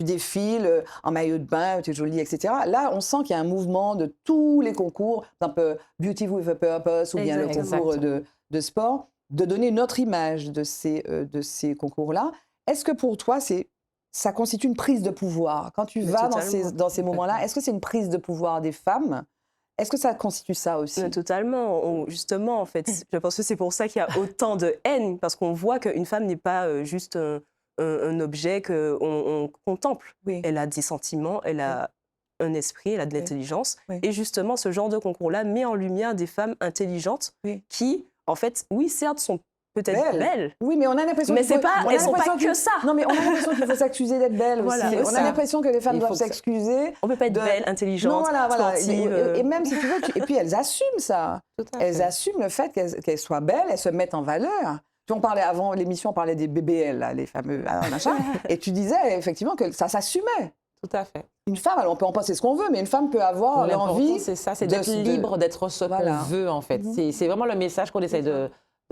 Speaker 1: défiles en maillot de bain, tu es jolie, etc. Là, on sent qu'il y a un mouvement de tous les concours, un peu Beauty with a Purpose ou bien le concours de sport, de donner une autre image de ces concours-là. Est-ce que pour toi, ça constitue une prise de pouvoir? Quand tu vas dans ces moments-là, est-ce que c'est une prise de pouvoir des femmes? Est-ce que ça constitue ça aussi?
Speaker 4: Totalement. Justement, en fait, je pense que c'est pour ça qu'il y a autant de haine, parce qu'on voit qu'une femme n'est pas juste un objet qu'on contemple. Elle a des sentiments, elle a un esprit, elle a de l'intelligence. Et justement, ce genre de concours-là met en lumière des femmes intelligentes qui, en fait, oui, certes, sont peut-être belles.
Speaker 1: Oui, mais on a l'impression
Speaker 4: elles ne sont pas que ça.
Speaker 1: Non, mais on a l'impression qu'il faut s'excuser d'être belle aussi. On a l'impression que les femmes doivent s'excuser.
Speaker 4: On ne peut pas être belle, intelligente, sportive.
Speaker 1: Et même si tu veux, et puis elles assument ça. Elles assument le fait qu'elles soient belles, elles se mettent en valeur. On parlait avant l'émission, on parlait des BBL, là, les fameux machins, et tu disais effectivement que ça s'assumait.
Speaker 3: Tout à fait.
Speaker 1: Une femme, alors on peut en penser ce qu'on veut, mais une femme peut avoir l'envie.
Speaker 3: C'est ça, c'est d'être libre, d'être ce qu'on veut en fait. C'est vraiment le message qu'on essaie de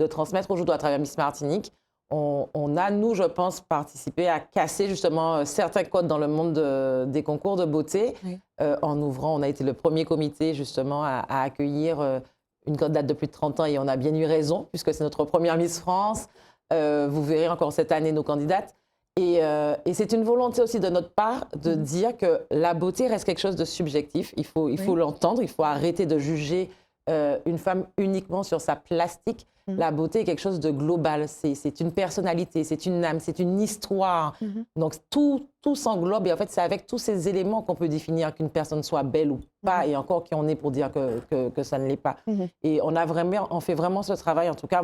Speaker 3: transmettre aujourd'hui à travers Miss Martinique. On a, nous, je pense, participé à casser justement certains codes dans le monde des concours de beauté. En ouvrant, on a été le premier comité justement à accueillir une candidate de plus de 30 ans et on a bien eu raison puisque c'est notre première Miss France. Vous verrez encore cette année nos candidates. Et c'est une volonté aussi de notre part de dire que la beauté reste quelque chose de subjectif. Il faut l'entendre, il faut arrêter de juger une femme uniquement sur sa plastique. La beauté est quelque chose de global. C'est une personnalité, c'est une âme, c'est une histoire. Donc tout s'englobe et en fait c'est avec tous ces éléments qu'on peut définir qu'une personne soit belle ou pas et encore qui on est pour dire que ça ne l'est pas. Et on fait vraiment ce travail. En tout cas,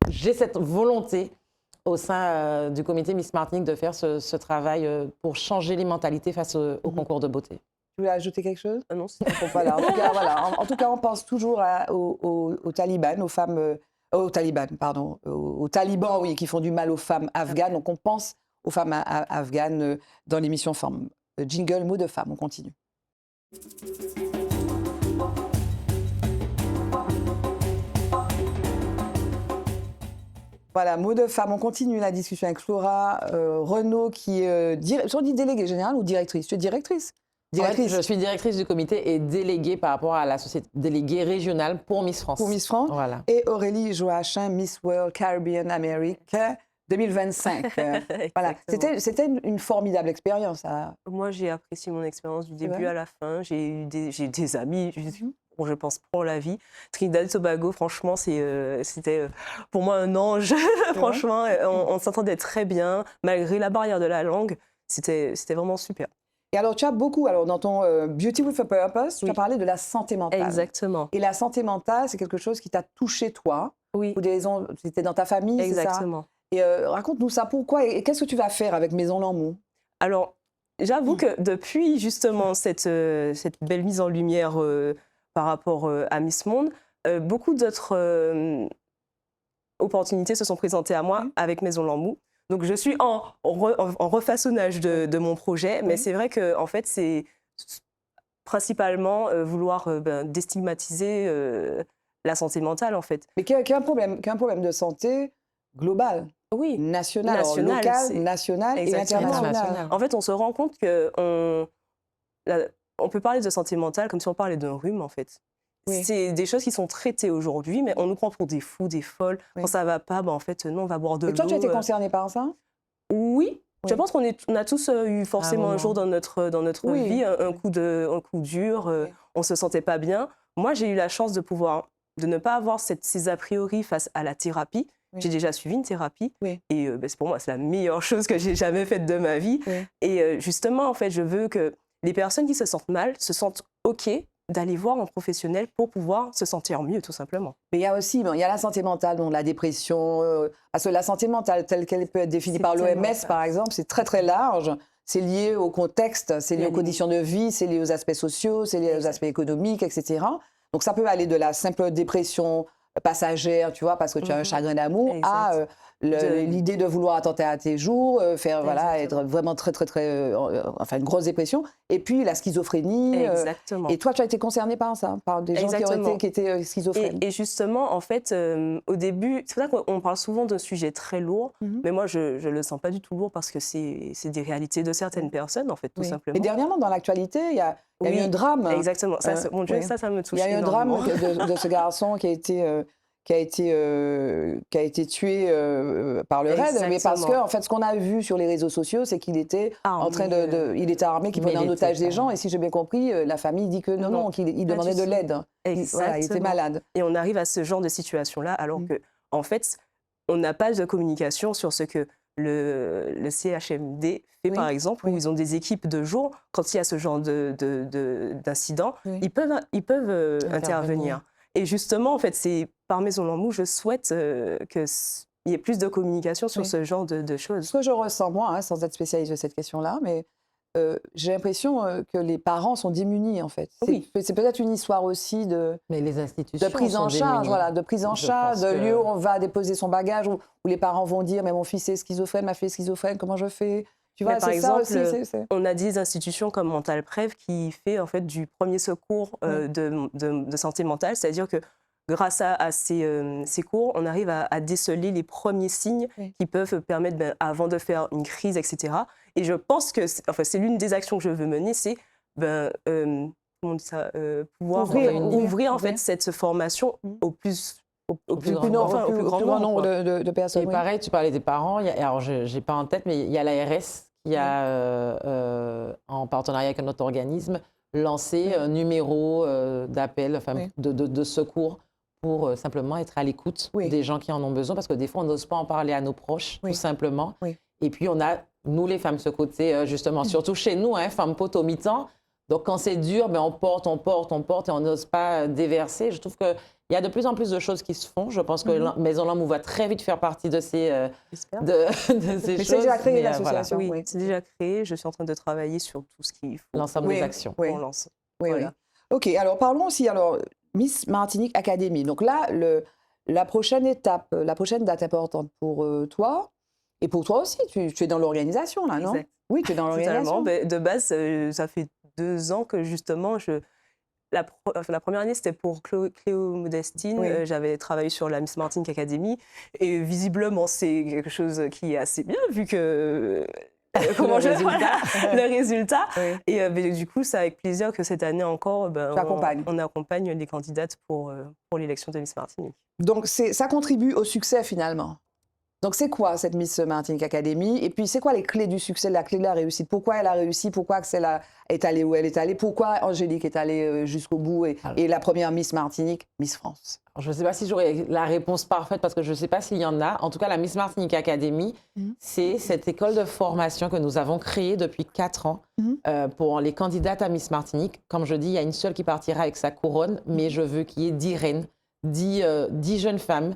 Speaker 3: j'ai cette volonté au sein du comité Miss Martinique de faire ce travail pour changer les mentalités face au concours de beauté.
Speaker 1: Tu voulais ajouter quelque chose?
Speaker 4: Non, c'est
Speaker 1: voilà. En tout cas, on pense toujours aux talibans, aux femmes, aux talibans, oui, qui font du mal aux femmes afghanes. Donc, on pense aux femmes afghanes dans l'émission Femmes. Jingle, mot de femme, on continue. Voilà, mot de femme, on continue la discussion avec Flora Renaud, qui est déléguée générale ou directrice? Tu es directrice?
Speaker 3: Ouais, je suis directrice du comité et déléguée par rapport à la société déléguée régionale pour Miss France.
Speaker 1: Pour Miss France.
Speaker 3: Voilà.
Speaker 1: Et Aurélie Joachim, Miss World Caribbean Amerique 2025. Voilà. C'était une formidable expérience.
Speaker 4: Moi, j'ai apprécié mon expérience du début à la fin. J'ai eu des amis, je pense, pour la vie. Trinidad et Tobago, franchement, c'était pour moi un ange. Franchement, on s'entendait très bien, malgré la barrière de la langue. C'était vraiment super.
Speaker 1: Et alors, tu as beaucoup, dans ton Beauty with a Purpose, tu as parlé de la santé mentale.
Speaker 4: Exactement.
Speaker 1: Et la santé mentale, c'est quelque chose qui t'a touché toi.
Speaker 4: Oui.
Speaker 1: Pour des raisons, c'était dans ta famille, c'est ça?
Speaker 4: Exactement.
Speaker 1: Et raconte-nous ça, pourquoi et qu'est-ce que tu vas faire avec Maison Lambou?
Speaker 4: Alors, j'avoue que depuis justement cette belle mise en lumière par rapport à Miss Monde, beaucoup d'autres opportunités se sont présentées à moi avec Maison Lambou. Donc, je suis en refaçonnage de mon projet, mais c'est vrai que en fait, c'est principalement vouloir déstigmatiser la santé mentale, en fait.
Speaker 1: Mais qu'il y a un problème de santé global.
Speaker 4: Oui,
Speaker 1: national, alors
Speaker 4: national,
Speaker 1: local,
Speaker 4: c'est-
Speaker 1: national et
Speaker 4: Exactement.
Speaker 1: international.
Speaker 3: International.
Speaker 4: En fait, on se rend compte que on peut parler de santé mentale comme si on parlait d'un rhume, en fait.
Speaker 1: Oui.
Speaker 4: C'est des choses qui sont traitées aujourd'hui, mais on nous prend pour des fous, des folles.
Speaker 1: Oui.
Speaker 4: Quand ça va pas, en fait, non, on va boire de
Speaker 1: Et toi, tu as
Speaker 4: l'eau.
Speaker 1: été concernée par ça?
Speaker 4: Oui, je
Speaker 1: Oui.
Speaker 4: pense on a tous eu forcément un jour dans notre
Speaker 1: Oui.
Speaker 4: vie un coup dur,
Speaker 1: Oui.
Speaker 4: on se sentait pas bien. Moi, j'ai eu la chance de ne pas avoir ces a priori face à la thérapie.
Speaker 1: Oui.
Speaker 4: J'ai déjà suivi une thérapie
Speaker 1: Oui.
Speaker 4: et pour moi, c'est la meilleure chose que j'ai jamais faite de ma vie.
Speaker 1: Oui.
Speaker 4: Et justement, en fait, je veux que les personnes qui se sentent mal se sentent OK d'aller voir un professionnel pour pouvoir se sentir mieux, tout simplement.
Speaker 1: Mais il y a aussi il y a la santé mentale, donc la dépression. Parce que la santé mentale, telle qu'elle peut être définie
Speaker 4: C'est
Speaker 1: par
Speaker 4: tellement
Speaker 1: l'OMS,
Speaker 4: vaste.
Speaker 1: par exemple, c'est très très large. C'est lié au contexte, c'est lié
Speaker 4: Bien
Speaker 1: aux conditions de vie, c'est lié aux aspects sociaux, c'est lié aux
Speaker 4: Exact.
Speaker 1: aspects économiques, etc. Donc ça peut aller de la simple dépression passagère, tu vois, parce que tu as un chagrin d'amour, à
Speaker 4: Exact. De-
Speaker 1: l'idée de vouloir attenter à tes jours, faire voilà, être
Speaker 4: Exactement.
Speaker 1: vraiment très très très, enfin une grosse dépression. Et puis la schizophrénie.
Speaker 4: Exactement.
Speaker 1: Et toi, tu as été concernée par ça, par des gens
Speaker 4: Exactement.
Speaker 1: qui étaient schizophrènes.
Speaker 4: Et justement, en fait, au début, c'est pour ça qu'on parle souvent d'un sujet très lourd,
Speaker 1: Mhm.
Speaker 4: mais moi, je ne le sens pas du tout lourd parce que c'est des réalités de certaines personnes, en fait, tout
Speaker 1: Oui.
Speaker 4: simplement.
Speaker 1: Et dernièrement, dans l'actualité, il y a eu
Speaker 4: Oui,
Speaker 1: un drame.
Speaker 4: Exactement. Ça, mon Dieu,
Speaker 1: oui.
Speaker 4: ça me touche
Speaker 1: Il y a eu un
Speaker 4: énormément.
Speaker 1: drame de ce garçon qui a été tué par le RAID, mais parce que en fait, ce qu'on a vu sur les réseaux sociaux, c'est qu'il était en train il était armé, qu'il prenait en otage des gens. Et si j'ai bien compris, la famille dit que non, qu'il demandait de l'aide. Voilà, il était malade.
Speaker 4: Et on arrive à ce genre de situation-là, alors que, en fait, on n'a pas de communication sur ce que le CHMD fait, par exemple, où ils ont des équipes de jour. Quand il y a ce genre d'incident, ils peuvent intervenir. Et justement, en fait, c'est par Maison Lambou, je souhaite qu'il y ait plus de communication sur ce genre de choses.
Speaker 1: Ce que je ressens, moi, sans être spécialiste de cette question-là, mais j'ai l'impression que les parents sont démunis, en fait.
Speaker 4: Oui.
Speaker 1: C'est peut-être une histoire aussi
Speaker 3: Mais les institutions
Speaker 1: de prise en
Speaker 3: sont
Speaker 1: charge,
Speaker 3: démunies.
Speaker 1: voilà, de prise en
Speaker 3: Je
Speaker 1: charge,
Speaker 3: pense
Speaker 1: de
Speaker 3: que-
Speaker 1: lieu où on va déposer son bagage, où les parents vont dire, mais mon fils est schizophrène, ma fille est schizophrène, comment je fais? Tu vois,
Speaker 4: Mais par
Speaker 1: c'est ça
Speaker 4: exemple,
Speaker 1: aussi.
Speaker 4: on a des institutions comme Mental Prev qui fait en fait du premier secours de santé mentale, c'est-à-dire que grâce à ces cours, on arrive à déceler les premiers signes qui peuvent permettre, avant de faire une crise, etc. Et je pense que c'est l'une des actions que je veux mener, c'est comment on dit ça, pouvoir ouvrir en fait cette formation au plus grand nombre
Speaker 1: de personnes.
Speaker 3: Et pareil, tu parlais des parents. Alors, je n'ai pas en tête, mais il y a l'ARS qui a, en partenariat avec un autre organisme, lancé un numéro d'appel, de secours pour simplement être à l'écoute des gens qui en ont besoin. Parce que des fois, on n'ose pas en parler à nos proches, tout simplement.
Speaker 1: Oui.
Speaker 3: Et puis, on a, nous, les femmes, ce côté, justement, surtout chez nous, femmes potes au mi-temps. Donc, quand c'est dur, on porte et on n'ose pas déverser. Je trouve qu'il y a de plus en plus de choses qui se font. Je pense que Maison Lambou va très vite faire partie de ces,
Speaker 1: Mais
Speaker 3: choses.
Speaker 1: c'est déjà créé l'association.
Speaker 4: Oui, c'est déjà créé. Je suis en train de travailler sur tout ce qu'il faut.
Speaker 3: L'ensemble des actions.
Speaker 4: On lance.
Speaker 1: Oui. OK, alors parlons aussi, Miss Martinique Academy. Donc là, la prochaine étape, la prochaine date importante pour toi, et pour toi aussi, tu es dans l'organisation, là, non?
Speaker 4: Exact.
Speaker 1: Oui, tu es dans l'organisation.
Speaker 4: De base, ça fait 2 ans que justement, la première année, c'était pour Cléo Modestine. J'avais travaillé sur la Miss Martinique Academy. Et visiblement, c'est quelque chose qui est assez bien, vu que... le résultat. Et du coup, c'est avec plaisir que cette année encore, on accompagne les candidates pour l'élection de Miss Martinique.
Speaker 1: Donc, ça contribue au succès, finalement. Donc, c'est quoi cette Miss Martinique Academy? Et puis, c'est quoi les clés du succès, la clé de la réussite? Pourquoi elle a réussi? Pourquoi Axel est allée où elle est allée? Pourquoi Angélique est allée jusqu'au bout? Et la première Miss Martinique, Miss France.
Speaker 3: Alors, je ne sais pas si j'aurai la réponse parfaite parce que je ne sais pas s'il y en a. En tout cas, la Miss Martinique Academy, c'est cette école de formation que nous avons créée depuis 4 ans pour les candidates à Miss Martinique. Comme je dis, il y a une seule qui partira avec sa couronne, mais je veux qu'il y ait 10 reines, 10 jeunes femmes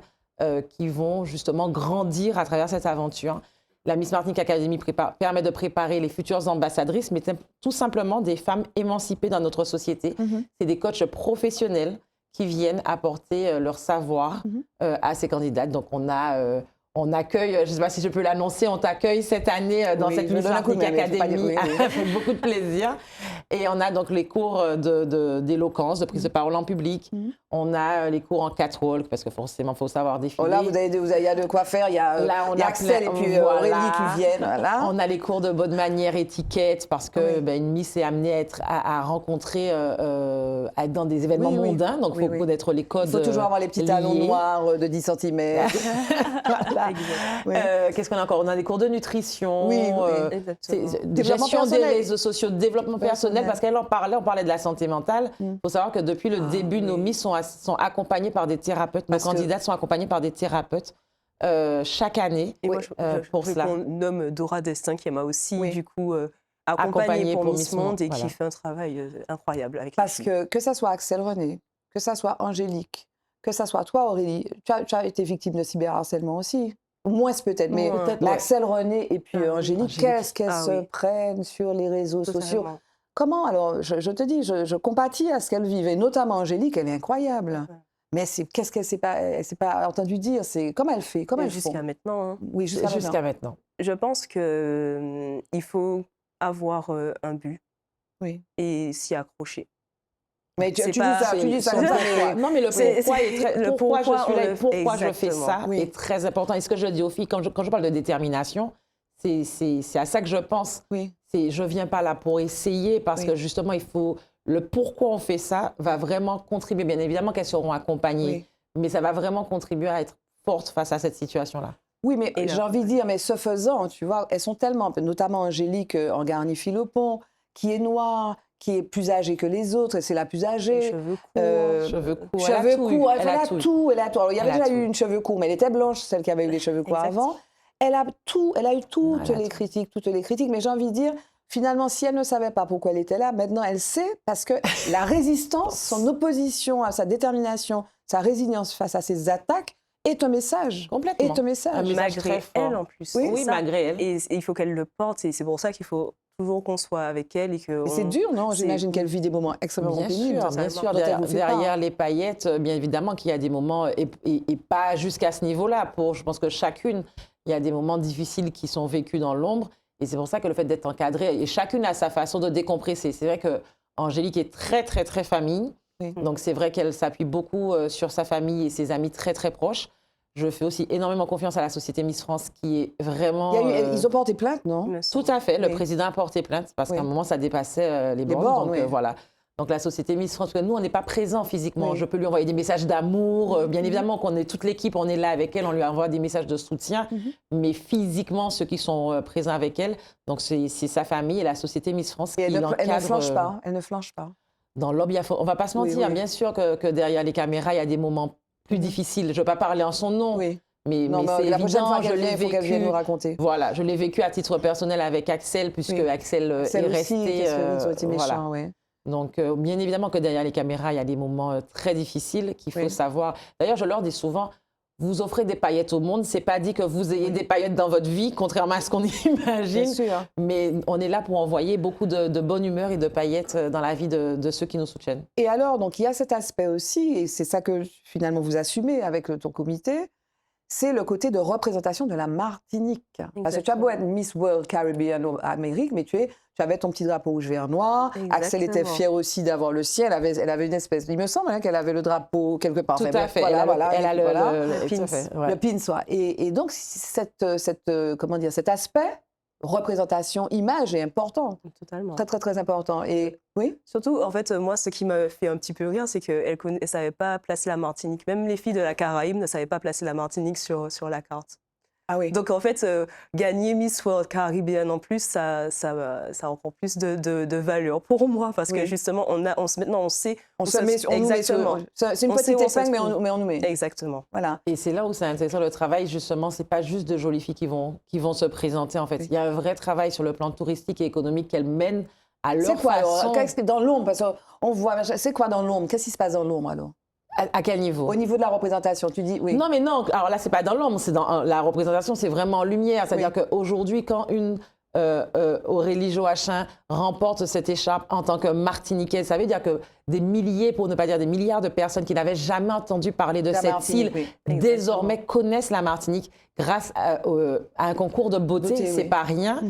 Speaker 3: qui vont justement grandir à travers cette aventure. La Miss Martinique Academy permet de préparer les futures ambassadrices, mais tout simplement des femmes émancipées dans notre société. C'est des coachs professionnels qui viennent apporter leur savoir à ces candidates. Donc, on a On accueille, je ne sais pas si je peux l'annoncer, on t'accueille cette année dans
Speaker 1: Oui,
Speaker 3: cette
Speaker 1: je
Speaker 3: Miss
Speaker 1: donne un coup de
Speaker 3: Martinique
Speaker 1: main, mais faut pas dire
Speaker 3: Academy
Speaker 1: oui, oui.
Speaker 3: avec beaucoup de plaisir. Et on a donc les cours d'éloquence, de prise de parole en public. On a les cours en catwalk, parce que forcément, il faut savoir défiler.
Speaker 1: Oh là, il y a de quoi faire. Il y a,
Speaker 3: Là, on
Speaker 1: il y a
Speaker 3: a
Speaker 1: Axel
Speaker 3: plein-
Speaker 1: et puis
Speaker 3: voilà.
Speaker 1: Aurélie qui viennent. Voilà.
Speaker 3: On a les cours de bonne manière, étiquette, parce que
Speaker 1: Oui.
Speaker 3: une Miss est amenée à rencontrer, à être dans des événements
Speaker 1: Oui, oui.
Speaker 3: mondains, donc il
Speaker 1: Oui,
Speaker 3: faut
Speaker 1: oui.
Speaker 3: connaître les codes.
Speaker 1: Il faut toujours avoir les petits talons
Speaker 3: liés.
Speaker 1: noirs de 10 cm. Voilà. Oui.
Speaker 3: Qu'est-ce qu'on a encore? On a des cours de nutrition,
Speaker 1: Oui, oui.
Speaker 4: Exactement.
Speaker 3: de
Speaker 1: Développement
Speaker 3: gestion des
Speaker 1: personnel.
Speaker 3: réseaux sociaux, de développement personnel, parce qu'elle en parlait, on parlait de la santé mentale. Il faut savoir que depuis le début, nos Miss sont accompagnées par des thérapeutes, nos
Speaker 1: Parce que-
Speaker 3: candidates sont accompagnées par des thérapeutes chaque année
Speaker 4: Et moi,
Speaker 3: pour
Speaker 4: je
Speaker 3: cela.
Speaker 4: qu'on nomme Dora Destin, qui m'a aussi,
Speaker 1: Oui.
Speaker 4: du coup,
Speaker 3: Accompagnée
Speaker 4: accompagnée pour
Speaker 3: pour
Speaker 4: Miss
Speaker 3: Miss Monde,
Speaker 4: Monde et
Speaker 3: voilà.
Speaker 4: qui fait un travail incroyable avec les
Speaker 1: Parce
Speaker 4: filles.
Speaker 1: que ça soit Axel René, que ça soit Angélique, que ça soit toi Aurélie, tu as été victime de cyberharcèlement aussi. Moins peut-être, mais
Speaker 4: Moins.
Speaker 3: Ouais.
Speaker 1: Axel René et puis
Speaker 4: Ah oui,
Speaker 1: Angélique,
Speaker 3: Angélique.
Speaker 1: qu'est-ce qu'elles
Speaker 4: Ah
Speaker 1: se
Speaker 4: oui.
Speaker 1: prennent sur les réseaux sociaux.
Speaker 4: Totalement.
Speaker 1: Comment alors, je te dis, je compatis à ce qu'elle vivait, notamment Angélique, elle est incroyable.
Speaker 4: Ouais.
Speaker 1: Mais qu'est-ce qu'elle elle s'est pas entendu dire, c'est comment elle fait, comment
Speaker 4: Et
Speaker 1: elle font.
Speaker 4: jusqu'à maintenant, hein.
Speaker 1: Oui, jusqu'à maintenant.
Speaker 3: Jusqu'à maintenant.
Speaker 4: Je pense que il faut avoir un but
Speaker 1: Oui.
Speaker 4: et s'y accrocher.
Speaker 1: Mais tu
Speaker 4: C'est
Speaker 1: dis
Speaker 4: pas-
Speaker 1: ça, tu dis ça comme ça, mais
Speaker 3: Non, mais le
Speaker 4: C'est-
Speaker 3: pourquoi, est très,
Speaker 4: le
Speaker 3: pourquoi
Speaker 4: pourquoi
Speaker 3: je suis
Speaker 4: on
Speaker 3: là,
Speaker 4: le-
Speaker 3: et pourquoi je fais
Speaker 4: Exactement.
Speaker 3: ça
Speaker 1: Oui.
Speaker 3: est très important. Et ce que je dis aux filles, quand je parle de détermination, c'est à ça que je pense.
Speaker 1: oui.
Speaker 3: Je ne viens pas là pour essayer parce
Speaker 1: Oui.
Speaker 3: que justement, il faut. Le pourquoi on fait ça va vraiment contribuer. Bien évidemment qu'elles seront accompagnées,
Speaker 1: Oui.
Speaker 3: mais ça va vraiment contribuer à être forte face à cette situation-là.
Speaker 1: Oui, mais
Speaker 4: Et là-
Speaker 1: j'ai envie de dire, mais ce faisant, tu vois, elles sont tellement, notamment Angélique en Garni-Philopon, qui est noire, qui est plus âgée que les autres, et c'est la plus
Speaker 4: Les
Speaker 1: âgée.
Speaker 4: cheveux courts.
Speaker 3: Cheveux courts,
Speaker 1: Cheveux courts,
Speaker 3: elle a tout.
Speaker 1: elle a tout. Alors, il y
Speaker 3: Elle
Speaker 1: avait
Speaker 3: a
Speaker 1: déjà
Speaker 3: tout.
Speaker 1: eu une cheveux courts, mais elle était blanche, celle qui avait eu les cheveux courts
Speaker 4: Exact.
Speaker 1: avant. Elle a tout, elle a eu toutes
Speaker 3: Elle a
Speaker 1: les
Speaker 3: tout.
Speaker 1: critiques, mais j'ai envie de dire, finalement, si elle ne savait pas pourquoi elle était là, maintenant elle sait, parce que la résistance, son opposition à sa détermination, sa résilience face à ces attaques, est un message.
Speaker 3: Complètement.
Speaker 1: Est un message.
Speaker 3: Un message
Speaker 4: Malgré
Speaker 3: très fort.
Speaker 4: elle en plus.
Speaker 1: Oui,
Speaker 4: C'est
Speaker 3: Oui,
Speaker 4: ça.
Speaker 3: malgré elle.
Speaker 4: Et il faut qu'elle le porte et c'est pour ça qu'il faut toujours qu'on soit avec elle et que
Speaker 1: Et c'est dur, non?
Speaker 4: c'est-
Speaker 1: J'imagine qu'elle vit des moments extrêmement
Speaker 3: Bien
Speaker 1: pénibles.
Speaker 3: sûr,
Speaker 1: totalement,
Speaker 3: bien sûr.
Speaker 1: dont elle vous fait part.
Speaker 3: Derrière les paillettes, bien évidemment qu'il y a des moments, et pas jusqu'à ce niveau-là. Je pense que chacune, il y a des moments difficiles qui sont vécus dans l'ombre. Et c'est pour ça que le fait d'être encadrée, et chacune a sa façon de décompresser. C'est vrai que Angélique est très, très, très famille.
Speaker 1: Oui.
Speaker 3: Donc c'est vrai qu'elle s'appuie beaucoup sur sa famille et ses amis très, très proches. Je fais aussi énormément confiance à la Société Miss France qui est vraiment...
Speaker 1: Il y a eu- ils ont porté plainte, non?
Speaker 4: me
Speaker 3: Tout
Speaker 4: semble.
Speaker 3: à fait. Le
Speaker 1: Oui.
Speaker 3: président a porté plainte parce
Speaker 1: Oui.
Speaker 3: qu'à un moment, ça dépassait les bornes.
Speaker 1: bornes,
Speaker 3: Donc,
Speaker 1: oui.
Speaker 3: voilà. Donc, la Société Miss France, parce que nous, on n'est pas présents physiquement.
Speaker 1: Oui.
Speaker 3: Je peux lui envoyer des messages d'amour. Bien évidemment qu'on est toute l'équipe, on est là avec elle, on lui envoie des messages de soutien. Mais physiquement, ceux qui sont présents avec elle, donc c'est sa famille et la Société Miss France
Speaker 1: Et
Speaker 3: qui
Speaker 1: elle ne
Speaker 3: l'encadre.
Speaker 1: flanche pas. Elle ne flanche pas.
Speaker 3: Dans l'ombre, on ne va pas se
Speaker 1: Oui,
Speaker 3: mentir.
Speaker 1: oui.
Speaker 3: Bien sûr que derrière les caméras, il y a des moments plus difficiles. Je ne veux pas parler en son nom,
Speaker 1: Oui.
Speaker 3: mais
Speaker 1: Non,
Speaker 3: c'est
Speaker 1: mais la prochaine
Speaker 3: évident,
Speaker 1: fois
Speaker 3: je
Speaker 1: qu'elle
Speaker 3: l'ai
Speaker 1: vient, il faut qu'elle vienne
Speaker 3: vécu.
Speaker 1: nous raconter.
Speaker 3: Voilà, je l'ai vécu à titre personnel avec Axel, puisque
Speaker 1: Oui.
Speaker 3: Axel est
Speaker 1: Celle aussi,
Speaker 3: resté.
Speaker 1: qu'est-ce qu'ils ont été
Speaker 3: voilà.
Speaker 1: méchants, oui.
Speaker 3: Donc, bien évidemment que derrière les caméras, il y a des moments très difficiles qu'il faut
Speaker 1: Oui.
Speaker 3: savoir. D'ailleurs, je leur dis souvent, vous offrez des paillettes au monde, c'est pas dit que vous ayez des paillettes dans votre vie, contrairement à ce qu'on imagine.
Speaker 1: Bien sûr.
Speaker 3: Mais on est là pour envoyer beaucoup de bonne humeur et de paillettes dans la vie de ceux qui nous soutiennent.
Speaker 1: Et alors, donc, il y a cet aspect aussi, et c'est ça que finalement vous assumez avec ton comité, c'est le côté de représentation de la Martinique. Parce que tu as beau être Miss World Caribbean Amérique, mais tu avais ton petit drapeau rouge vert noir. Axel était
Speaker 4: Exactement.
Speaker 1: fière aussi d'avoir le sien. Elle avait une espèce. Il me semble qu'elle avait le drapeau quelque part.
Speaker 3: Tout
Speaker 1: Enfin,
Speaker 3: à
Speaker 1: bref,
Speaker 3: fait.
Speaker 1: Voilà,
Speaker 3: Elle a
Speaker 1: voilà.
Speaker 3: le
Speaker 4: pins.
Speaker 3: tout à fait, ouais.
Speaker 1: Le pin soit. Et donc, comment dire, cet aspect représentation, image est important.
Speaker 4: Totalement.
Speaker 1: Très, très, très important. Et oui,
Speaker 4: Surtout, en fait, moi, ce qui m'a fait un petit peu rire, c'est qu'elle ne savait pas placer la Martinique. Même les filles de la Caraïbe ne savaient pas placer la Martinique sur la carte.
Speaker 1: ah oui.
Speaker 4: Donc, en fait, gagner Miss World Caribbean en plus, ça a encore plus de valeur pour moi. Parce
Speaker 1: Oui.
Speaker 4: que justement, maintenant, on sait.
Speaker 1: on nous met sur.
Speaker 4: Exactement.
Speaker 1: C'est une
Speaker 4: On sait
Speaker 1: petite
Speaker 4: où on se
Speaker 1: épingle,
Speaker 4: trouve.
Speaker 1: mais on nous met.
Speaker 4: Exactement.
Speaker 1: Voilà.
Speaker 3: Et c'est là où c'est intéressant le travail, justement, c'est pas juste de jolies filles qui vont se présenter, en fait.
Speaker 1: Oui.
Speaker 3: Il y a un vrai travail sur le plan touristique et économique qu'elles mènent à leur
Speaker 1: C'est quoi alors
Speaker 3: façon.
Speaker 1: Qu'est-ce que- dans l'ombre, parce qu'on voit. C'est quoi dans l'ombre Qu'est-ce qui se passe dans l'ombre alors
Speaker 3: À quel niveau?
Speaker 1: Au niveau de la représentation, tu dis oui.
Speaker 3: Non, mais non. Alors là, c'est pas dans l'ombre, c'est dans la représentation, c'est vraiment en lumière. C'est-à-dire qu'aujourd'hui, quand une Aurélie Joachim remporte cette écharpe en tant que Martiniquaise. Ça veut dire que des milliers, pour ne pas dire des milliards de personnes qui n'avaient jamais entendu parler de cette île, désormais connaissent la Martinique grâce à un concours de beauté. C'est pas rien.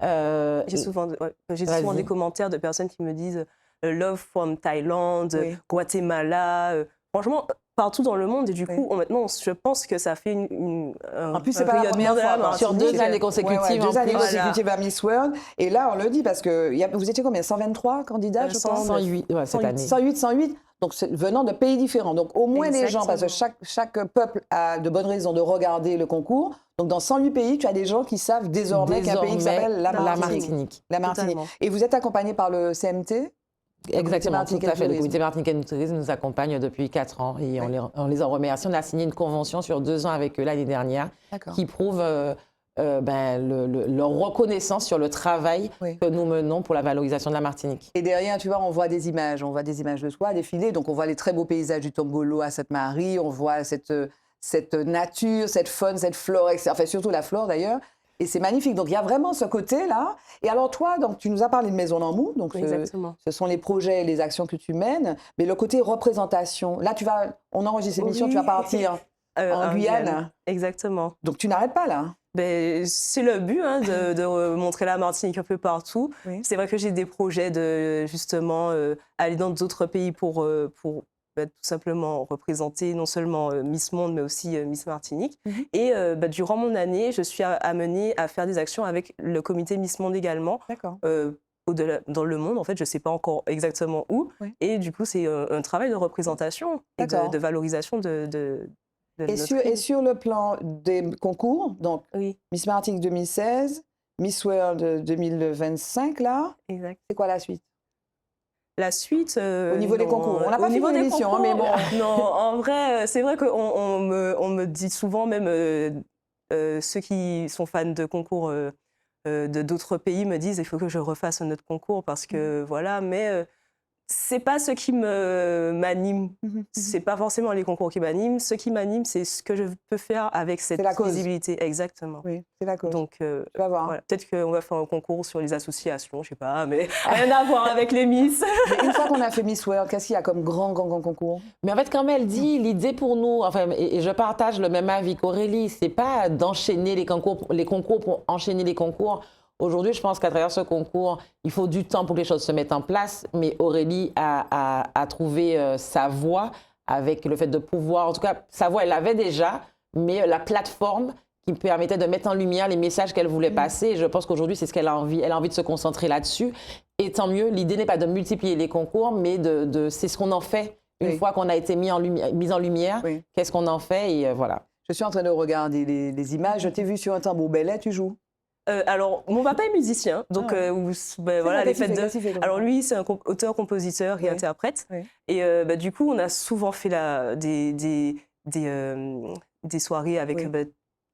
Speaker 4: J'ai souvent des commentaires de personnes qui me disent Love from Thaïlande, Guatemala. Franchement, partout dans le monde. Et du coup, maintenant, je pense que ça fait
Speaker 1: en plus, c'est pas la première fois.
Speaker 3: Sur 2 années consécutives.
Speaker 1: 2 années consécutives à Miss World. Et là, on le dit parce que vous étiez combien? 123 candidats, je pense?
Speaker 3: 108, cette année.
Speaker 1: 108. Donc, venant de pays différents. Donc, au moins les gens, parce que chaque peuple a de bonnes raisons de regarder le concours. Donc, dans 108 pays, tu as des gens qui savent désormais qu'il y a un pays qui s'appelle la Martinique. La Martinique. Et vous êtes accompagné par le CMT?
Speaker 3: Exactement, tout à fait. Le comité martiniquais de tourisme nous accompagne depuis 4 ans et on les en remercie. On a signé une convention sur 2 ans avec eux l'année dernière qui prouve leur reconnaissance sur le travail que nous menons pour la valorisation de la Martinique.
Speaker 1: Et derrière, tu vois, on voit des images de toi défiler. Donc, on voit les très beaux paysages du Tombolo à Sainte-Marie, on voit cette nature, cette faune, cette flore, enfin surtout la flore d'ailleurs. Et c'est magnifique. Donc, il y a vraiment ce côté-là. Et alors, toi, donc, tu nous as parlé de Maison d'Amou. Donc, ce sont les projets et les actions que tu mènes. Mais le côté représentation, là, on enregistre l'émission, tu vas partir en Guyane.
Speaker 4: Exactement.
Speaker 1: Donc, tu n'arrêtes pas, là.
Speaker 4: C'est le but de montrer la Martinique un peu partout. C'est vrai que j'ai des projets de, justement, aller dans d'autres pays pour tout simplement représenter non seulement Miss Monde, mais aussi Miss Martinique. Et durant mon année, je suis amenée à faire des actions avec le comité Miss Monde également. Dans le monde, en fait, je ne sais pas encore exactement où. Et du coup, c'est un travail de représentation et de valorisation de
Speaker 1: et sur le plan des concours, donc Miss Martinique 2016, Miss World 2025, là, c'est quoi la suite?
Speaker 4: La suite...
Speaker 1: au niveau des concours. On n'a pas fini l'émission, mais bon.
Speaker 4: Non, en vrai, c'est vrai qu'on me dit souvent, même ceux qui sont fans de concours de d'autres pays me disent il faut que je refasse un autre concours parce que voilà, mais c'est pas ce qui m'anime. C'est pas forcément les concours qui m'animent. Ce qui m'anime, c'est ce que je peux faire avec cette visibilité. Exactement.
Speaker 1: Oui, c'est la cause.
Speaker 4: Donc,
Speaker 1: tu vas voir.
Speaker 4: Voilà. Peut-être qu'on va faire un concours sur les associations, je sais pas, mais rien à voir avec les Miss.
Speaker 1: Mais une fois qu'on a fait Miss World, qu'est-ce qu'il y a comme grand concours?
Speaker 3: Mais en fait, comme elle dit, l'idée pour nous, enfin, et je partage le même avis qu'Aurélie, c'est pas d'enchaîner les concours pour enchaîner les concours. Aujourd'hui, je pense qu'à travers ce concours, il faut du temps pour que les choses se mettent en place. Mais Aurélie a trouvé sa voie avec le fait de pouvoir, en tout cas, sa voie, elle l'avait déjà, mais la plateforme qui permettait de mettre en lumière les messages qu'elle voulait passer. Et je pense qu'aujourd'hui, c'est ce qu'elle a envie. Elle a envie de se concentrer là-dessus. Et tant mieux, l'idée n'est pas de multiplier les concours, mais c'est ce qu'on en fait une fois qu'on a été mis en lumière. Qu'est-ce qu'on en fait et voilà.
Speaker 1: Je suis en train de regarder les images. Je t'ai vu sur un tambour bellet, tu joues?
Speaker 4: Alors, mon papa est musicien, donc voilà, les fêtes de... Alors lui, c'est un auteur-compositeur et interprète. Et du coup, on a souvent fait des soirées avec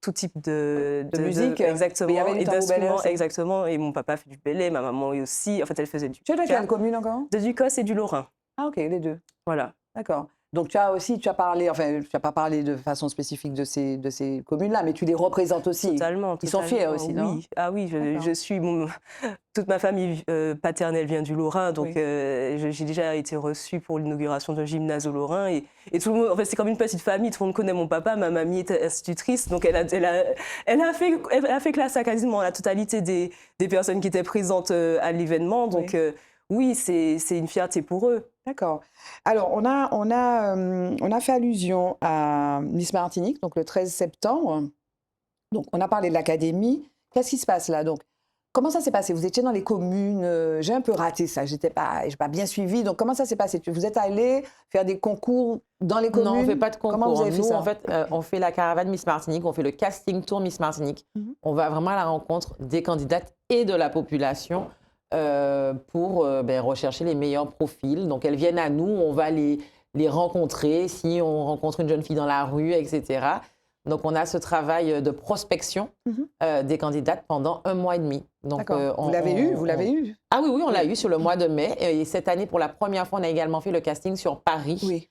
Speaker 4: tout type de
Speaker 1: musique.
Speaker 4: Exactement.
Speaker 1: Mais il y avait du tambour bellet aussi.
Speaker 4: Exactement. Et mon papa fait du bellet, ma maman aussi. En fait, elle faisait du...
Speaker 1: Tu es de quelle commune encore?
Speaker 4: De Ducos et du Lorrain.
Speaker 1: Ah ok, les deux.
Speaker 4: Voilà.
Speaker 1: D'accord. Donc tu as parlé, enfin tu n'as pas parlé de façon spécifique de ces communes-là, mais tu les représentes aussi.
Speaker 4: Totalement.
Speaker 1: Ils sont fiers aussi, non?
Speaker 4: Oui. Ah oui, je suis... toute ma famille paternelle vient du Lorrain, donc j'ai déjà été reçue pour l'inauguration d'un gymnase au Lorrain. Et tout le monde, en fait, c'est comme une petite famille, tout le monde connaît mon papa, ma mamie est institutrice, donc elle a fait classe à quasiment la totalité des personnes qui étaient présentes à l'événement, donc... Oui, c'est une fierté pour eux.
Speaker 1: D'accord. Alors, on a fait allusion à Miss Martinique, donc le 13 septembre. Donc, on a parlé de l'académie. Qu'est-ce qui se passe là? Donc, comment ça s'est passé? Vous étiez dans les communes. J'ai un peu raté ça. Je n'ai pas bien suivi. Donc, comment ça s'est passé? Vous êtes allé faire des concours dans les communes?
Speaker 3: Non, on ne fait pas de concours.
Speaker 1: Comment vous avez fait ça?
Speaker 3: En fait, on fait la caravane Miss Martinique, on fait le casting tour Miss Martinique. On va vraiment à la rencontre des candidates et de la population. Pour rechercher les meilleurs profils. Donc, elles viennent à nous, on va les rencontrer, si on rencontre une jeune fille dans la rue, etc. Donc, on a ce travail de prospection des candidates pendant 1 mois et demi. Donc,
Speaker 1: vous l'avez eu?
Speaker 3: Ah oui, on l'a eu sur le mois de mai. Et cette année, pour la première fois, on a également fait le casting sur Paris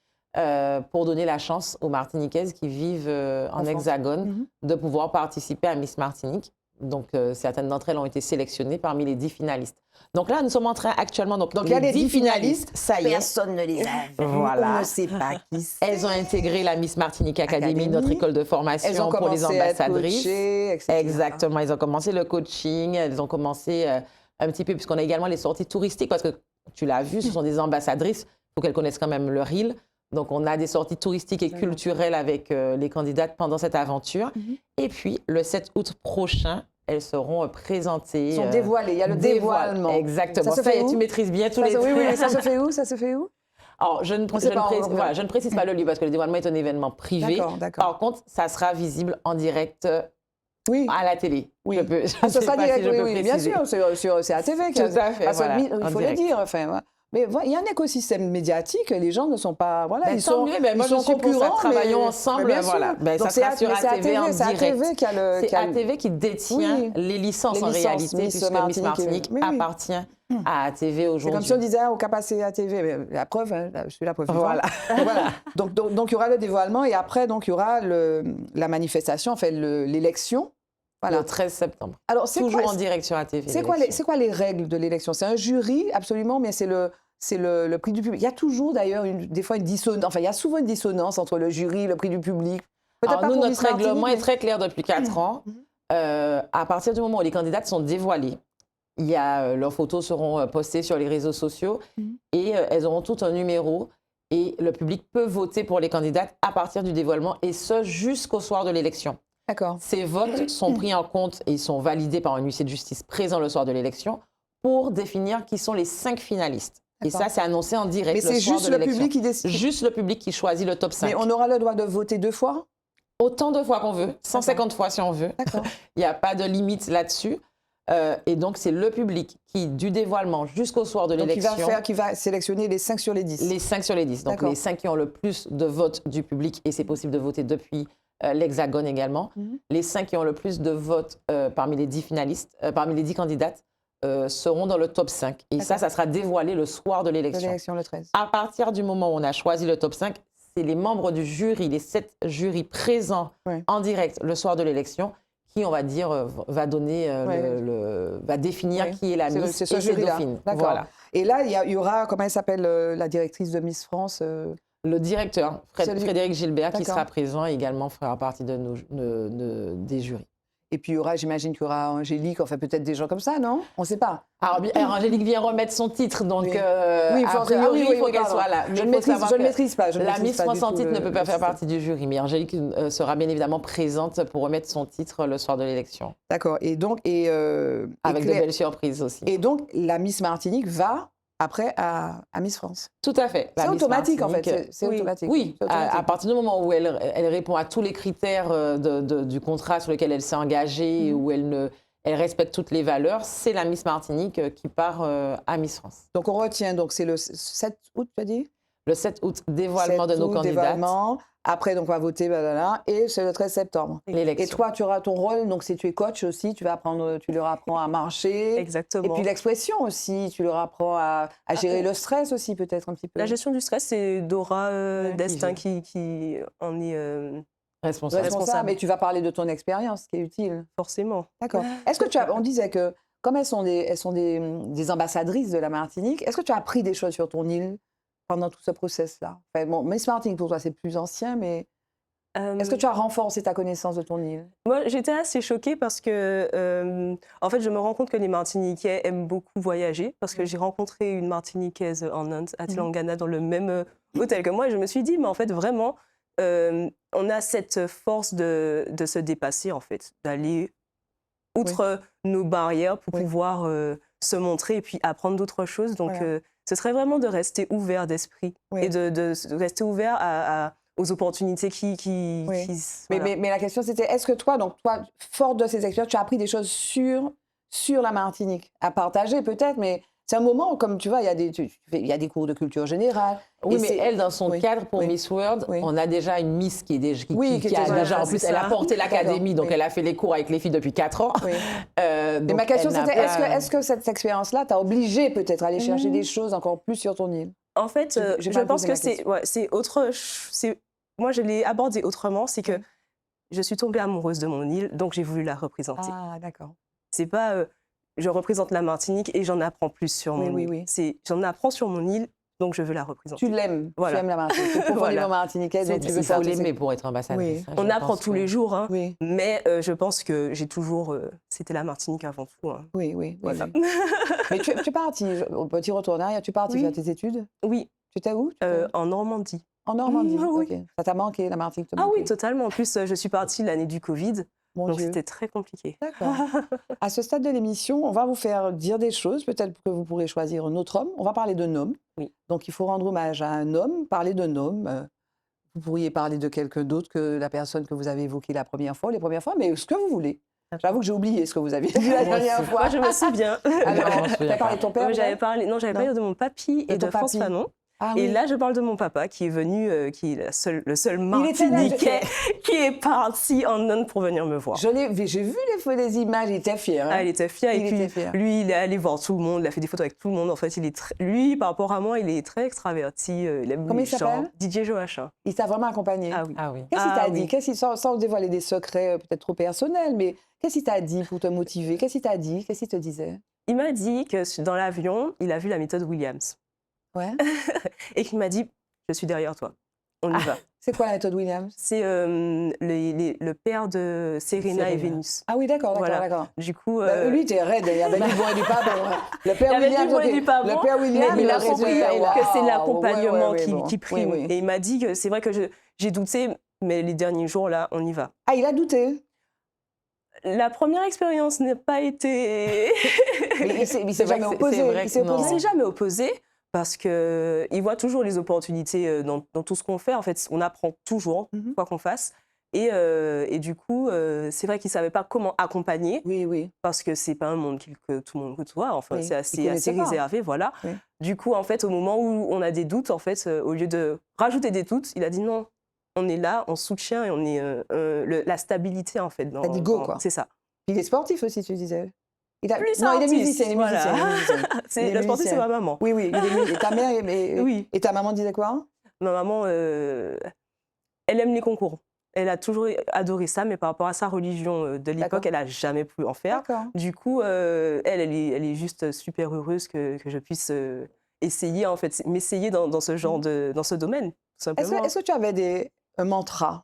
Speaker 3: pour donner la chance aux Martiniquaises qui vivent en Hexagone de pouvoir participer à Miss Martinique. Donc, certaines d'entre elles ont été sélectionnées parmi les 10 finalistes. Donc là, nous sommes en train actuellement... Donc
Speaker 1: il y a les 10 finalistes,
Speaker 3: ça y est.
Speaker 1: personne ne les a vus,
Speaker 3: Voilà.
Speaker 1: on ne sait pas qui c'est.
Speaker 3: Elles ont intégré la Miss Martinique Academy, notre école de formation
Speaker 1: Elles ont
Speaker 3: pour les
Speaker 1: commencé à être
Speaker 3: ambassadrices.
Speaker 1: coachées, etc.
Speaker 3: Exactement, elles ont commencé le coaching, elles ont commencé un petit peu, puisqu'on a également les sorties touristiques, parce que tu l'as vu, ce sont des ambassadrices, il faut qu'elles connaissent quand même leur île. Donc, on a des sorties touristiques et culturelles avec les candidates pendant cette aventure. Et puis, le 7 août prochain, elles seront présentées.
Speaker 1: Elles sont dévoilées, il y a le dévoilement.
Speaker 3: Exactement.
Speaker 1: Ça se fait où?
Speaker 3: Tu maîtrises bien tous les
Speaker 1: Oui,
Speaker 3: trucs.
Speaker 1: oui, ça se fait où? Ça se fait où?
Speaker 3: Alors, je ne précise pas le lieu parce que le dévoilement est un événement privé.
Speaker 1: D'accord.
Speaker 3: Par contre, ça sera visible en direct à la télé.
Speaker 1: Oui.
Speaker 3: Je
Speaker 1: Ça
Speaker 3: sais
Speaker 1: sera
Speaker 3: pas
Speaker 1: direct,
Speaker 3: si je peux
Speaker 1: oui, bien
Speaker 3: préciser.
Speaker 1: sûr, c'est ATV.
Speaker 3: Tout à fait, voilà,
Speaker 1: il
Speaker 3: en
Speaker 1: faut le
Speaker 3: direct.
Speaker 1: dire. Enfin, mais il y a un écosystème médiatique, les gens ne sont pas... Voilà,
Speaker 3: Ben,
Speaker 1: ils
Speaker 3: tant
Speaker 1: sont,
Speaker 3: mieux, ben, moi,
Speaker 1: ils sont
Speaker 3: je suis pour ça.
Speaker 1: concurrents.
Speaker 3: Travaillons
Speaker 1: mais-
Speaker 3: ensemble,
Speaker 1: mais bien sûr.
Speaker 3: voilà. Ben,
Speaker 1: Donc
Speaker 3: ça sera sur ATV en
Speaker 1: c'est
Speaker 3: direct.
Speaker 1: ATV qui a le...
Speaker 3: C'est
Speaker 1: qui a le-
Speaker 3: ATV qui détient
Speaker 1: Oui.
Speaker 3: les licences
Speaker 1: Les
Speaker 3: en
Speaker 1: licences,
Speaker 3: réalité,
Speaker 1: Miss
Speaker 3: puisque Miss
Speaker 1: Martinique,
Speaker 3: Martinique
Speaker 1: oui, oui.
Speaker 3: appartient à ATV
Speaker 1: C'est
Speaker 3: aujourd'hui.
Speaker 1: comme si on disait au Capacé ATV. Mais la preuve, hein, je suis la preuve. vivante.
Speaker 3: Voilà.
Speaker 1: Voilà. Donc, il y aura le dévoilement et après, donc, il y aura la manifestation, enfin, l'élection. Voilà.
Speaker 3: Le 13 septembre.
Speaker 1: Alors, c'est
Speaker 3: Toujours
Speaker 1: quoi,
Speaker 3: en direct sur ATV.
Speaker 1: c'est quoi les règles de l'élection? C'est un jury, absolument, mais c'est le prix du public. Il y a toujours, d'ailleurs, des fois une dissonance. Enfin, il y a souvent une dissonance entre le jury, le prix du public.
Speaker 3: Alors,
Speaker 1: pas
Speaker 3: nous,
Speaker 1: pour
Speaker 3: notre
Speaker 1: Miss Martinique,
Speaker 3: règlement
Speaker 1: mais-
Speaker 3: est très clair depuis 4 ans. À partir du moment où les candidates sont dévoilées, leurs photos seront postées sur les réseaux sociaux et elles auront tout un numéro et le public peut voter pour les candidates à partir du dévoilement et ce jusqu'au soir de l'élection.
Speaker 1: D'accord.
Speaker 3: Ces votes sont pris en compte et sont validés par un huissier de justice présent le soir de l'élection pour définir qui sont les 5 finalistes. Et
Speaker 1: D'accord.
Speaker 3: ça, c'est annoncé en direct
Speaker 1: Mais
Speaker 3: le
Speaker 1: c'est
Speaker 3: soir
Speaker 1: juste
Speaker 3: de
Speaker 1: le
Speaker 3: l'élection.
Speaker 1: public qui décide.
Speaker 3: Juste le public qui choisit le top 5.
Speaker 1: Mais on aura le droit de voter 2 fois?
Speaker 3: Autant de fois qu'on veut, 150 fois si on veut.
Speaker 1: D'accord.
Speaker 3: Il n'y a pas de limite là-dessus. Et donc, c'est le public qui, du dévoilement jusqu'au soir de
Speaker 1: Donc,
Speaker 3: l'élection,
Speaker 1: qui va sélectionner les 5 sur les 10.
Speaker 3: les 5 sur les 10. Donc,
Speaker 1: D'accord.
Speaker 3: les 5 qui ont le plus de votes du public, et c'est possible de voter depuis l'Hexagone également. Les 5 qui ont le plus de votes parmi les 10 finalistes, parmi les 10 candidates, seront dans le top 5. Et ça sera dévoilé le soir de
Speaker 1: De
Speaker 3: l'élection.
Speaker 1: l'élection le 13.
Speaker 3: À partir du moment où on a choisi le top 5, c'est les membres du jury, les 7 jurys présents en direct le soir de l'élection, qui, on va dire, va donner, va définir qui est la Miss
Speaker 1: C'est
Speaker 3: et
Speaker 1: ce
Speaker 3: ses
Speaker 1: jury-là.
Speaker 3: dauphines.
Speaker 1: D'accord.
Speaker 3: Voilà.
Speaker 1: Et là, il y aura, comment elle s'appelle, la directrice de Miss France
Speaker 3: Le directeur, Frédéric Gilbert, qui
Speaker 1: D'accord.
Speaker 3: sera présent, également fera partie des jurys.
Speaker 1: Et puis, j'imagine qu'il y aura Angélique, enfin peut-être des gens comme ça, non? On ne sait pas.
Speaker 3: Alors, Angélique vient remettre son titre, donc
Speaker 1: Oui.
Speaker 3: a priori, il faut qu'elle soit là.
Speaker 1: Je
Speaker 3: Mais
Speaker 1: ne
Speaker 3: il faut savoir
Speaker 1: le
Speaker 3: que
Speaker 1: maîtrise pas.
Speaker 3: La Miss France en titre ne peut pas faire
Speaker 1: partie.
Speaker 3: partie du jury, mais Angélique sera bien évidemment présente pour remettre son titre le soir de l'élection.
Speaker 1: D'accord. Et donc,
Speaker 3: Avec de belles surprises aussi.
Speaker 1: Et donc, la Miss Martinique va après à Miss France.
Speaker 3: Tout à fait.
Speaker 1: C'est
Speaker 3: La Miss
Speaker 1: automatique, en fait.
Speaker 3: Martinique,
Speaker 1: C'est automatique.
Speaker 3: Oui,
Speaker 1: C'est automatique.
Speaker 3: à partir du moment où elle répond à tous les critères du contrat sur lequel elle s'est engagée, où elle respecte toutes les valeurs, c'est la Miss Martinique qui part à Miss France.
Speaker 1: Donc, on retient, donc c'est le 7 août, tu as dit?
Speaker 3: Le 7 août, dévoilement
Speaker 1: 7
Speaker 3: de nos
Speaker 1: août,
Speaker 3: candidates.
Speaker 1: dévoilement. Après, donc, on va voter, blablabla, et c'est le 13 septembre. Et
Speaker 3: L'élection.
Speaker 1: toi, tu auras ton rôle, donc si tu es coach aussi, tu leur apprends à marcher.
Speaker 4: Exactement.
Speaker 1: Et puis l'expression aussi, tu leur apprends à gérer le stress aussi, peut-être un petit peu.
Speaker 4: La gestion du stress, c'est Dora Destin
Speaker 3: qui
Speaker 4: qui en est
Speaker 3: Responsable.
Speaker 1: Mais tu vas parler de ton expérience, qui est utile.
Speaker 4: forcément.
Speaker 1: D'accord. Est-ce que on disait que, comme elles sont des ambassadrices de la Martinique, est-ce que tu as appris des choses sur ton île pendant tout ce process-là? Enfin, bon, Miss Martinique, pour toi, c'est plus ancien, mais est-ce que tu as renforcé ta connaissance de ton île?
Speaker 4: Moi, j'étais assez choquée parce que, en fait, je me rends compte que les Martiniquais aiment beaucoup voyager parce que j'ai rencontré une Martiniquaise en Inde, à Telangana, dans le même hôtel que moi. Et je me suis dit, mais en fait, vraiment, on a cette force de se dépasser, en fait, d'aller outre nos barrières pour pouvoir se montrer et puis apprendre d'autres choses. Donc, ce serait vraiment de rester ouvert d'esprit et de rester ouvert aux opportunités qui
Speaker 1: Mais la question, c'était, est-ce que toi, forte de ces expériences, tu as appris des choses sur la Martinique à partager peut-être, mais c'est un moment où, comme tu vois, il y a des cours de culture générale.
Speaker 3: Oui, mais elle, dans son cadre pour Miss World,
Speaker 1: Oui.
Speaker 3: on a déjà une Miss qui a déjà, en plus,
Speaker 4: c'est
Speaker 3: elle a
Speaker 4: ça.
Speaker 3: porté l'académie, donc elle a fait les cours avec les filles depuis 4 ans.
Speaker 1: Oui.
Speaker 3: Et
Speaker 1: Et ma question, c'était, est-ce que cette expérience-là t'a obligé peut-être à aller chercher des choses encore plus sur ton île?
Speaker 4: En fait,
Speaker 1: J'ai
Speaker 4: je
Speaker 1: mal
Speaker 4: pense
Speaker 1: posé
Speaker 4: que
Speaker 1: la question.
Speaker 4: c'est autre. Moi, je l'ai abordé autrement. C'est que je suis tombée amoureuse de mon île, donc j'ai voulu la représenter.
Speaker 1: Ah, d'accord.
Speaker 4: C'est pas je représente la Martinique et j'en apprends plus sur mon île.
Speaker 1: Oui.
Speaker 4: C'est j'en apprends sur mon île, donc je veux la représenter.
Speaker 1: Tu l'aimes,
Speaker 4: Voilà.
Speaker 1: tu aimes la Martinique. Tu es profondément martiniquaise, donc tu veux
Speaker 3: Il faut
Speaker 1: porter
Speaker 3: l'aimer
Speaker 1: ses-
Speaker 3: pour être ambassadrice.
Speaker 1: Oui.
Speaker 3: hein,
Speaker 4: On
Speaker 3: je
Speaker 4: apprend
Speaker 3: pense
Speaker 4: tous
Speaker 3: que-
Speaker 4: les jours, hein,
Speaker 1: Oui,
Speaker 4: mais je pense que j'ai toujours... c'était la Martinique avant tout. Hein.
Speaker 1: oui.
Speaker 4: Voilà.
Speaker 1: oui. Mais tu es partie, au petit retour en arrière, tu es partie
Speaker 4: Oui.
Speaker 1: faire tes études?
Speaker 4: Oui,
Speaker 1: Tu étais où?
Speaker 4: en Normandie.
Speaker 1: En Normandie,
Speaker 4: oui.
Speaker 1: ok. Ça t'a manqué, la Martinique te
Speaker 4: Ah oui,
Speaker 1: manquait?
Speaker 4: totalement. En plus, je suis partie l'année du Covid,
Speaker 1: Mon
Speaker 4: donc
Speaker 1: Dieu.
Speaker 4: c'était très compliqué.
Speaker 1: D'accord. À ce stade de l'émission, on va vous faire dire des choses. Peut-être que vous pourrez choisir un autre homme. On va parler d'un homme.
Speaker 4: Oui.
Speaker 1: Donc, il faut rendre hommage à un homme, parler d'un homme. Vous pourriez parler de quelqu'un d'autre que la personne que vous avez évoquée la première fois, les premières fois, mais ce que vous voulez. J'avoue que j'ai oublié ce que vous aviez dit la dernière fois.
Speaker 4: Moi, je me souviens.
Speaker 1: Alors,
Speaker 3: Je m'en souviens
Speaker 1: t'as parlé de ton père?
Speaker 4: J'avais
Speaker 1: peut-être
Speaker 4: parlé
Speaker 1: Non.
Speaker 4: de mon papy
Speaker 1: De
Speaker 4: et
Speaker 1: ton
Speaker 4: de France
Speaker 1: papy.
Speaker 4: Fanon.
Speaker 1: Ah
Speaker 4: Et
Speaker 1: oui.
Speaker 4: là, je parle de mon papa qui est venu, qui est le seul
Speaker 1: était là,
Speaker 4: Martiniquais qui est parti en Inde pour venir me voir.
Speaker 1: J'ai vu les images, il était fier. hein.
Speaker 4: Ah, il était fier.
Speaker 1: Il
Speaker 4: Et puis,
Speaker 1: était fier.
Speaker 4: lui, il est allé voir tout le monde, il a fait des photos avec tout le monde. En fait, lui, par rapport à moi, il est très extraverti. Il aime
Speaker 1: Comment il
Speaker 4: les gens.
Speaker 1: s'appelle
Speaker 4: DJ Joachim.
Speaker 1: Il t'a vraiment accompagné.
Speaker 4: Ah oui.
Speaker 3: Ah oui.
Speaker 1: Qu'est-ce qu'il
Speaker 4: Ah
Speaker 1: t'a dit?
Speaker 4: oui.
Speaker 1: Sans dévoiler des secrets peut-être trop personnels, mais qu'est-ce qu'il t'a dit pour te motiver? Qu'est-ce qu'il t'a dit? Qu'est-ce qu'il te disait?
Speaker 4: Il m'a dit que dans l'avion, il a vu la méthode Williams.
Speaker 1: Ouais.
Speaker 4: Et qu'il m'a dit, je suis derrière toi. On y va.
Speaker 1: C'est quoi la méthode Williams?
Speaker 4: C'est le père de Serena et
Speaker 3: Serena.
Speaker 4: Vénus.
Speaker 1: Ah oui, d'accord,
Speaker 4: Voilà.
Speaker 1: d'accord.
Speaker 4: Du coup,
Speaker 1: Lui, il était raide, il y avait du bon et du pas bon. hein. Le
Speaker 4: il
Speaker 1: père
Speaker 4: y avait
Speaker 1: Williams,
Speaker 4: du bon et
Speaker 1: ok.
Speaker 4: du pas bon,
Speaker 1: Le père Williams,
Speaker 4: mais il a
Speaker 1: le
Speaker 4: compris
Speaker 1: résultat,
Speaker 4: que c'est
Speaker 1: waouh,
Speaker 4: l'accompagnement
Speaker 1: ouais, bon.
Speaker 4: qui prime.
Speaker 1: Oui, oui.
Speaker 4: Et il m'a dit que c'est vrai que j'ai douté, mais les derniers jours, là, on y va.
Speaker 1: Ah, il a douté.
Speaker 4: La première expérience n'a pas été...
Speaker 1: Mais il s'est
Speaker 3: C'est vrai
Speaker 1: jamais
Speaker 3: que
Speaker 1: opposé.
Speaker 3: c'est vrai
Speaker 1: Il s'est
Speaker 3: que non.
Speaker 4: Il
Speaker 1: opposé.
Speaker 4: s'est jamais opposé parce qu'il voit toujours les opportunités dans tout ce qu'on fait. En fait, on apprend toujours,
Speaker 1: Mhm.
Speaker 4: quoi qu'on fasse. Et du coup, c'est vrai qu'il ne savait pas comment accompagner
Speaker 1: Oui, oui.
Speaker 4: parce que ce n'est pas un monde que tout le monde côtoie. Enfin,
Speaker 1: Oui,
Speaker 4: c'est
Speaker 1: il
Speaker 4: assez
Speaker 1: connaissait pas.
Speaker 4: réservé, voilà.
Speaker 1: Oui.
Speaker 4: Du coup, en fait, au moment où on a des doutes, en fait, au lieu de rajouter des doutes, il a dit non, on est là, on soutient et on est la stabilité, en fait.
Speaker 1: T'as dit go, quoi.
Speaker 4: C'est ça.
Speaker 1: Il est sportif aussi, tu disais.
Speaker 4: Plus
Speaker 1: Non, il est
Speaker 4: artiste,
Speaker 1: musicien, il est
Speaker 4: voilà.
Speaker 1: musicien, il est musicien. Il est
Speaker 4: Le sportif, c'est
Speaker 1: musicien.
Speaker 4: ma maman.
Speaker 1: Oui, oui, il est musicien. Et ta mère,
Speaker 4: Oui.
Speaker 1: et ta maman disait quoi?
Speaker 4: Ma maman, elle aime les concours. Elle a toujours adoré ça, mais par rapport à sa religion de
Speaker 1: D'accord.
Speaker 4: l'époque, elle n'a jamais pu en faire.
Speaker 1: D'accord.
Speaker 4: Du coup, elle est juste super heureuse que je puisse essayer, en fait, m'essayer dans ce genre dans ce domaine, tout simplement.
Speaker 1: Est-ce que tu avais un mantra?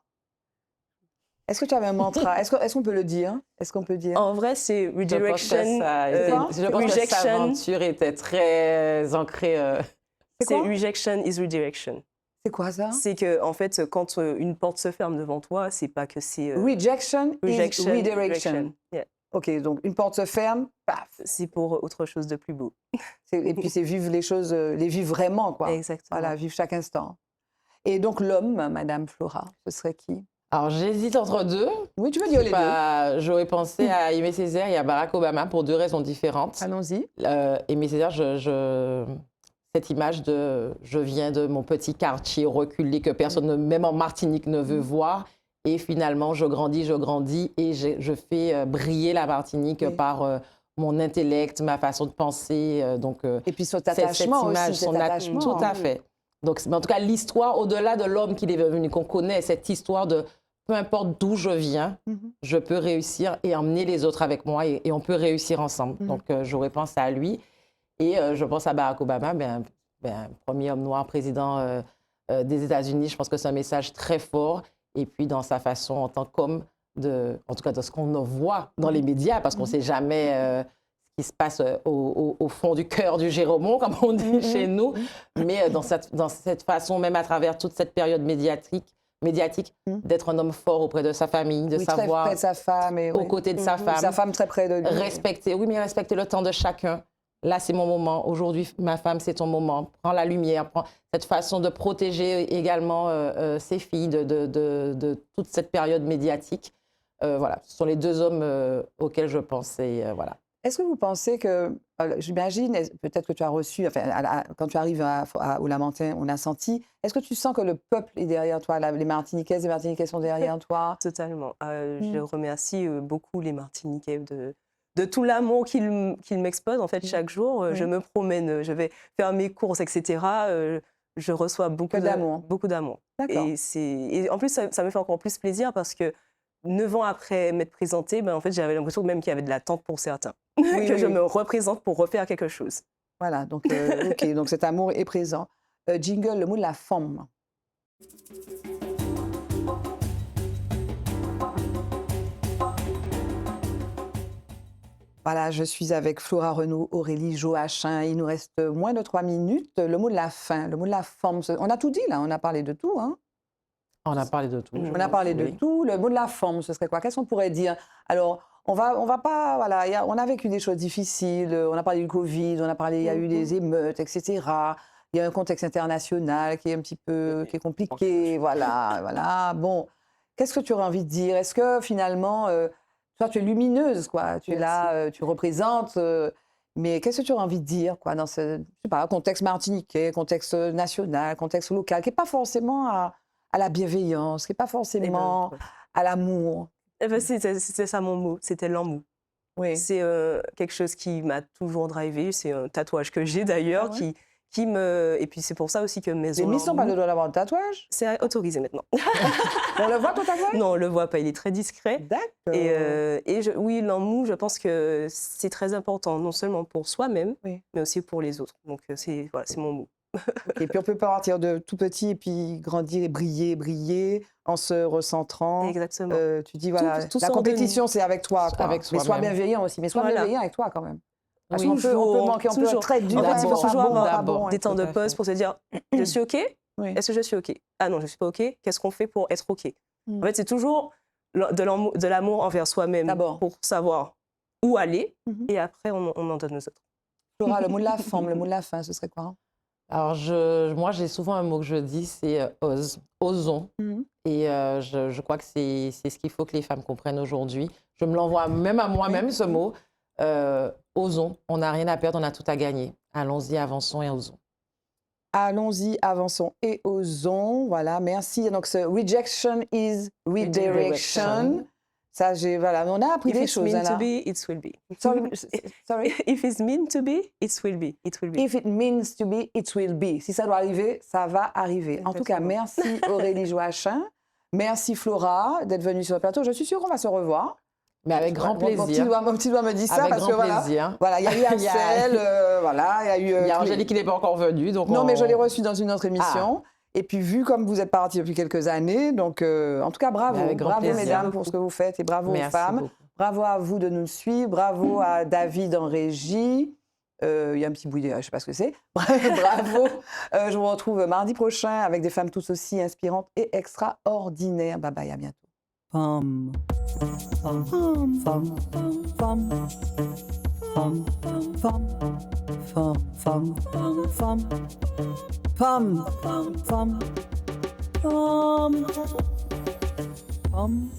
Speaker 1: Est-ce que tu avais un mantra? Est-ce qu'on peut le dire? Est-ce qu'on peut dire?
Speaker 4: En vrai, c'est
Speaker 3: Je pense que
Speaker 4: redirection.
Speaker 3: ça a été-
Speaker 1: quoi?
Speaker 3: je pense que sa
Speaker 4: Rejection.
Speaker 3: aventure était très ancrée.
Speaker 1: C'est
Speaker 4: C'est
Speaker 1: quoi?
Speaker 4: rejection is redirection.
Speaker 1: C'est quoi ça?
Speaker 4: C'est que, en fait, quand une porte se ferme devant toi, c'est pas que c'est
Speaker 1: Rejection is
Speaker 4: rejection,
Speaker 1: redirection.
Speaker 4: Yeah.
Speaker 1: Ok, donc une porte se ferme, paf.
Speaker 4: C'est pour autre chose de plus beau.
Speaker 1: Et puis c'est vivre les choses, les vivre vraiment, quoi.
Speaker 4: Exactement.
Speaker 1: Voilà, vivre chaque instant. Et donc l'homme, Madame Flora, ce serait qui?
Speaker 3: Alors j'hésite entre deux.
Speaker 1: Oui, tu veux dire les deux.
Speaker 3: J'aurais pensé à Aimé Césaire et à Barack Obama pour deux raisons différentes.
Speaker 1: Allons-y.
Speaker 3: Aimé Césaire, cette image de je viens de mon petit quartier reculé que personne, même en Martinique, ne veut voir. Et finalement, je grandis et je fais briller la Martinique
Speaker 1: Oui.
Speaker 3: par mon intellect, ma façon de penser.
Speaker 1: Et puis son
Speaker 3: cette
Speaker 1: attachement aussi, cet
Speaker 3: son
Speaker 1: attachement.
Speaker 3: tout à fait. Donc, mais en tout cas, l'histoire, au-delà de l'homme qu'il est devenu, qu'on connaît, cette histoire de peu importe d'où je viens,
Speaker 1: Mhm.
Speaker 3: je peux réussir et emmener les autres avec moi et on peut réussir ensemble.
Speaker 1: Mhm.
Speaker 3: Donc, j'aurais pensé à lui. Et je pense à Barack Obama, premier homme noir président des États-Unis. Je pense que c'est un message très fort. Et puis, dans sa façon, en tant qu'homme, en tout cas, de ce qu'on voit dans les médias, parce qu'on ne sait jamais ce qui se passe au fond du cœur du Géromont, comme on dit chez nous. Mais dans cette façon, même à travers toute cette période médiatique d'être un homme fort auprès de sa famille, de
Speaker 1: Oui, très
Speaker 3: savoir
Speaker 1: près de sa femme. Et,
Speaker 3: aux
Speaker 1: oui.
Speaker 3: côtés de sa femme.
Speaker 1: Sa femme très près de lui.
Speaker 3: Respecter le temps de chacun. Là, c'est mon moment. Aujourd'hui, ma femme, c'est ton moment. Prends la lumière, prends cette façon de protéger également ses filles de toute cette période médiatique. Voilà, ce sont les deux hommes auxquels je pense. Et, voilà.
Speaker 1: Est-ce que vous pensez que, j'imagine, peut-être que tu as reçu, enfin, quand tu arrives au Lamentin, on a senti, est-ce que tu sens que le peuple est derrière toi, les Martiniquaises et les Martiniquais sont derrière toi?
Speaker 4: Totalement. Je remercie beaucoup les Martiniquais de tout l'amour qu'ils m'exposent en fait chaque jour. Je me promène, je vais faire mes courses, etc. Je reçois beaucoup
Speaker 1: d'amour.
Speaker 4: Beaucoup d'amour.
Speaker 1: D'accord.
Speaker 4: Et en plus, ça me fait encore plus plaisir parce que 9 ans après m'être présentée, ben, en fait, j'avais l'impression même qu'il y avait de l'attente pour certains,
Speaker 1: Oui,
Speaker 4: que
Speaker 1: oui,
Speaker 4: je
Speaker 1: oui.
Speaker 4: me représente pour refaire quelque chose.
Speaker 1: Voilà, donc, ok, donc cet amour est présent. Jingle, le mot de la femme. Voilà, je suis avec Flora Renaud, Aurélie Joachim. Il nous reste moins de 3 minutes. Le mot de la fin, le mot de la femme. On a tout dit là, on a parlé de tout. Hein.
Speaker 3: On a parlé de tout.
Speaker 4: On
Speaker 3: je
Speaker 1: On a
Speaker 3: pense,
Speaker 1: parlé de
Speaker 3: oui.
Speaker 1: tout. Le mot de la femme, ce serait quoi? Qu'est-ce qu'on pourrait dire? Alors, on va pas, voilà, on a vécu des choses difficiles. On a parlé du Covid, on a parlé, il y a eu des émeutes, etc. Il y a un contexte international qui est un petit peu, qui est compliqué, voilà, voilà. Bon, qu'est-ce que tu aurais envie de dire? Est-ce que finalement, toi, tu es lumineuse, quoi. Tu es là, tu représentes. Mais qu'est-ce que tu aurais envie de dire, quoi, dans ce, je sais pas, contexte martiniquais, contexte national, contexte local, qui n'est pas forcément à la bienveillance, qui n'est pas forcément à l'amour.
Speaker 4: Eh ben, c'était ça mon mot, c'était l'amour.
Speaker 1: Oui.
Speaker 4: C'est quelque chose qui m'a toujours drivé. C'est un tatouage que j'ai d'ailleurs
Speaker 1: Ah ouais?
Speaker 4: qui me. Et puis c'est pour ça aussi que
Speaker 1: Les
Speaker 4: Maison
Speaker 1: Miss n'ont pas le
Speaker 4: Lamour,
Speaker 1: droit d'avoir de tatouage.
Speaker 4: c'est autorisé maintenant.
Speaker 1: On le voit, ton tatouage?
Speaker 4: Non, on le voit pas, il est très discret.
Speaker 1: D'accord.
Speaker 4: Et oui, l'amour, je pense que c'est très important, non seulement pour soi-même,
Speaker 1: Oui.
Speaker 4: mais aussi pour les autres. Donc voilà, c'est mon mot.
Speaker 1: Et puis on peut partir de tout petit et puis grandir et briller en se recentrant.
Speaker 4: Exactement.
Speaker 1: Tu dis, voilà,
Speaker 4: tout
Speaker 1: la
Speaker 4: sort de
Speaker 1: compétition, c'est avec toi. Quoi.
Speaker 3: Avec
Speaker 1: mais sois
Speaker 3: soi-même.
Speaker 1: bienveillant aussi. Mais sois
Speaker 4: Voilà.
Speaker 1: bienveillant avec toi quand même. Parce
Speaker 3: Oui.
Speaker 1: qu'on peut, on peut manquer, on peut
Speaker 4: Toujours.
Speaker 1: être très dur.
Speaker 4: En fait, il faut
Speaker 3: D'abord,
Speaker 4: toujours avoir
Speaker 3: d'abord.
Speaker 4: des temps de
Speaker 3: tout à
Speaker 4: pause
Speaker 3: fait.
Speaker 4: pour se dire, je suis OK?
Speaker 1: Oui.
Speaker 4: Est-ce que je suis OK? Ah non, je suis pas OK. Qu'est-ce qu'on fait pour être OK?
Speaker 1: Mm.
Speaker 4: En fait, c'est toujours de l'amour envers soi-même
Speaker 1: D'abord.
Speaker 4: pour savoir où aller
Speaker 1: Mhm.
Speaker 4: et après on en donne aux autres.
Speaker 1: Flora, le mot de la femme, le mot de la fin, ce serait quoi? Hein?
Speaker 3: Alors, moi, j'ai souvent un mot que je dis, c'est ose, osons. Et je crois que c'est ce qu'il faut que les femmes comprennent aujourd'hui. Je me l'envoie même à moi-même, ce mot. Osons, on n'a rien à perdre, on a tout à gagner. Allons-y, avançons et osons.
Speaker 1: Allons-y, avançons et osons. Voilà, merci. Donc, ce rejection is redirection. Ça, voilà, on a appris
Speaker 4: If
Speaker 1: des
Speaker 4: it's
Speaker 1: choses.
Speaker 4: meant
Speaker 1: Là.
Speaker 4: to be, it will be.
Speaker 1: Sorry.
Speaker 4: If it's meant to be, it will be. It will be.
Speaker 1: If it means to be, it will be. Si ça doit arriver, ça va arriver. En tout cas, merci Aurélie Joachim. Merci Flora d'être venue sur le plateau. Je suis sûre qu'on va se revoir.
Speaker 3: Mais avec grand
Speaker 1: Mon petit
Speaker 3: plaisir.
Speaker 1: doigt me dit ça
Speaker 3: Avec
Speaker 1: parce
Speaker 3: grand
Speaker 1: que voilà,
Speaker 3: plaisir.
Speaker 1: voilà, il y a eu
Speaker 3: Il y a-
Speaker 1: Axel, voilà, il y a eu.
Speaker 3: Il y a
Speaker 1: tous les-
Speaker 3: Angélique qui n'est pas encore venue. Donc
Speaker 1: Non, mais je l'ai
Speaker 3: on-
Speaker 1: reçu dans une autre émission. Et puis, vu comme vous êtes partis depuis quelques années, donc en tout cas, bravo.
Speaker 3: Avec grand
Speaker 1: Bravo,
Speaker 3: plaisir.
Speaker 1: mesdames, pour ce que vous faites et bravo aux
Speaker 3: Merci
Speaker 1: femmes.
Speaker 3: beaucoup.
Speaker 1: Bravo à vous de nous suivre. Bravo à David en régie. Il y a un petit bruit, je ne sais pas ce que c'est. Bravo. Je vous retrouve mardi prochain avec des femmes toutes aussi inspirantes et extraordinaires. Bye bye, à bientôt.
Speaker 2: Femme. Femme. Femme. Femme. Femme. Femme. Femme. Femme. Femme. Femme. Femme. Femme. Femme.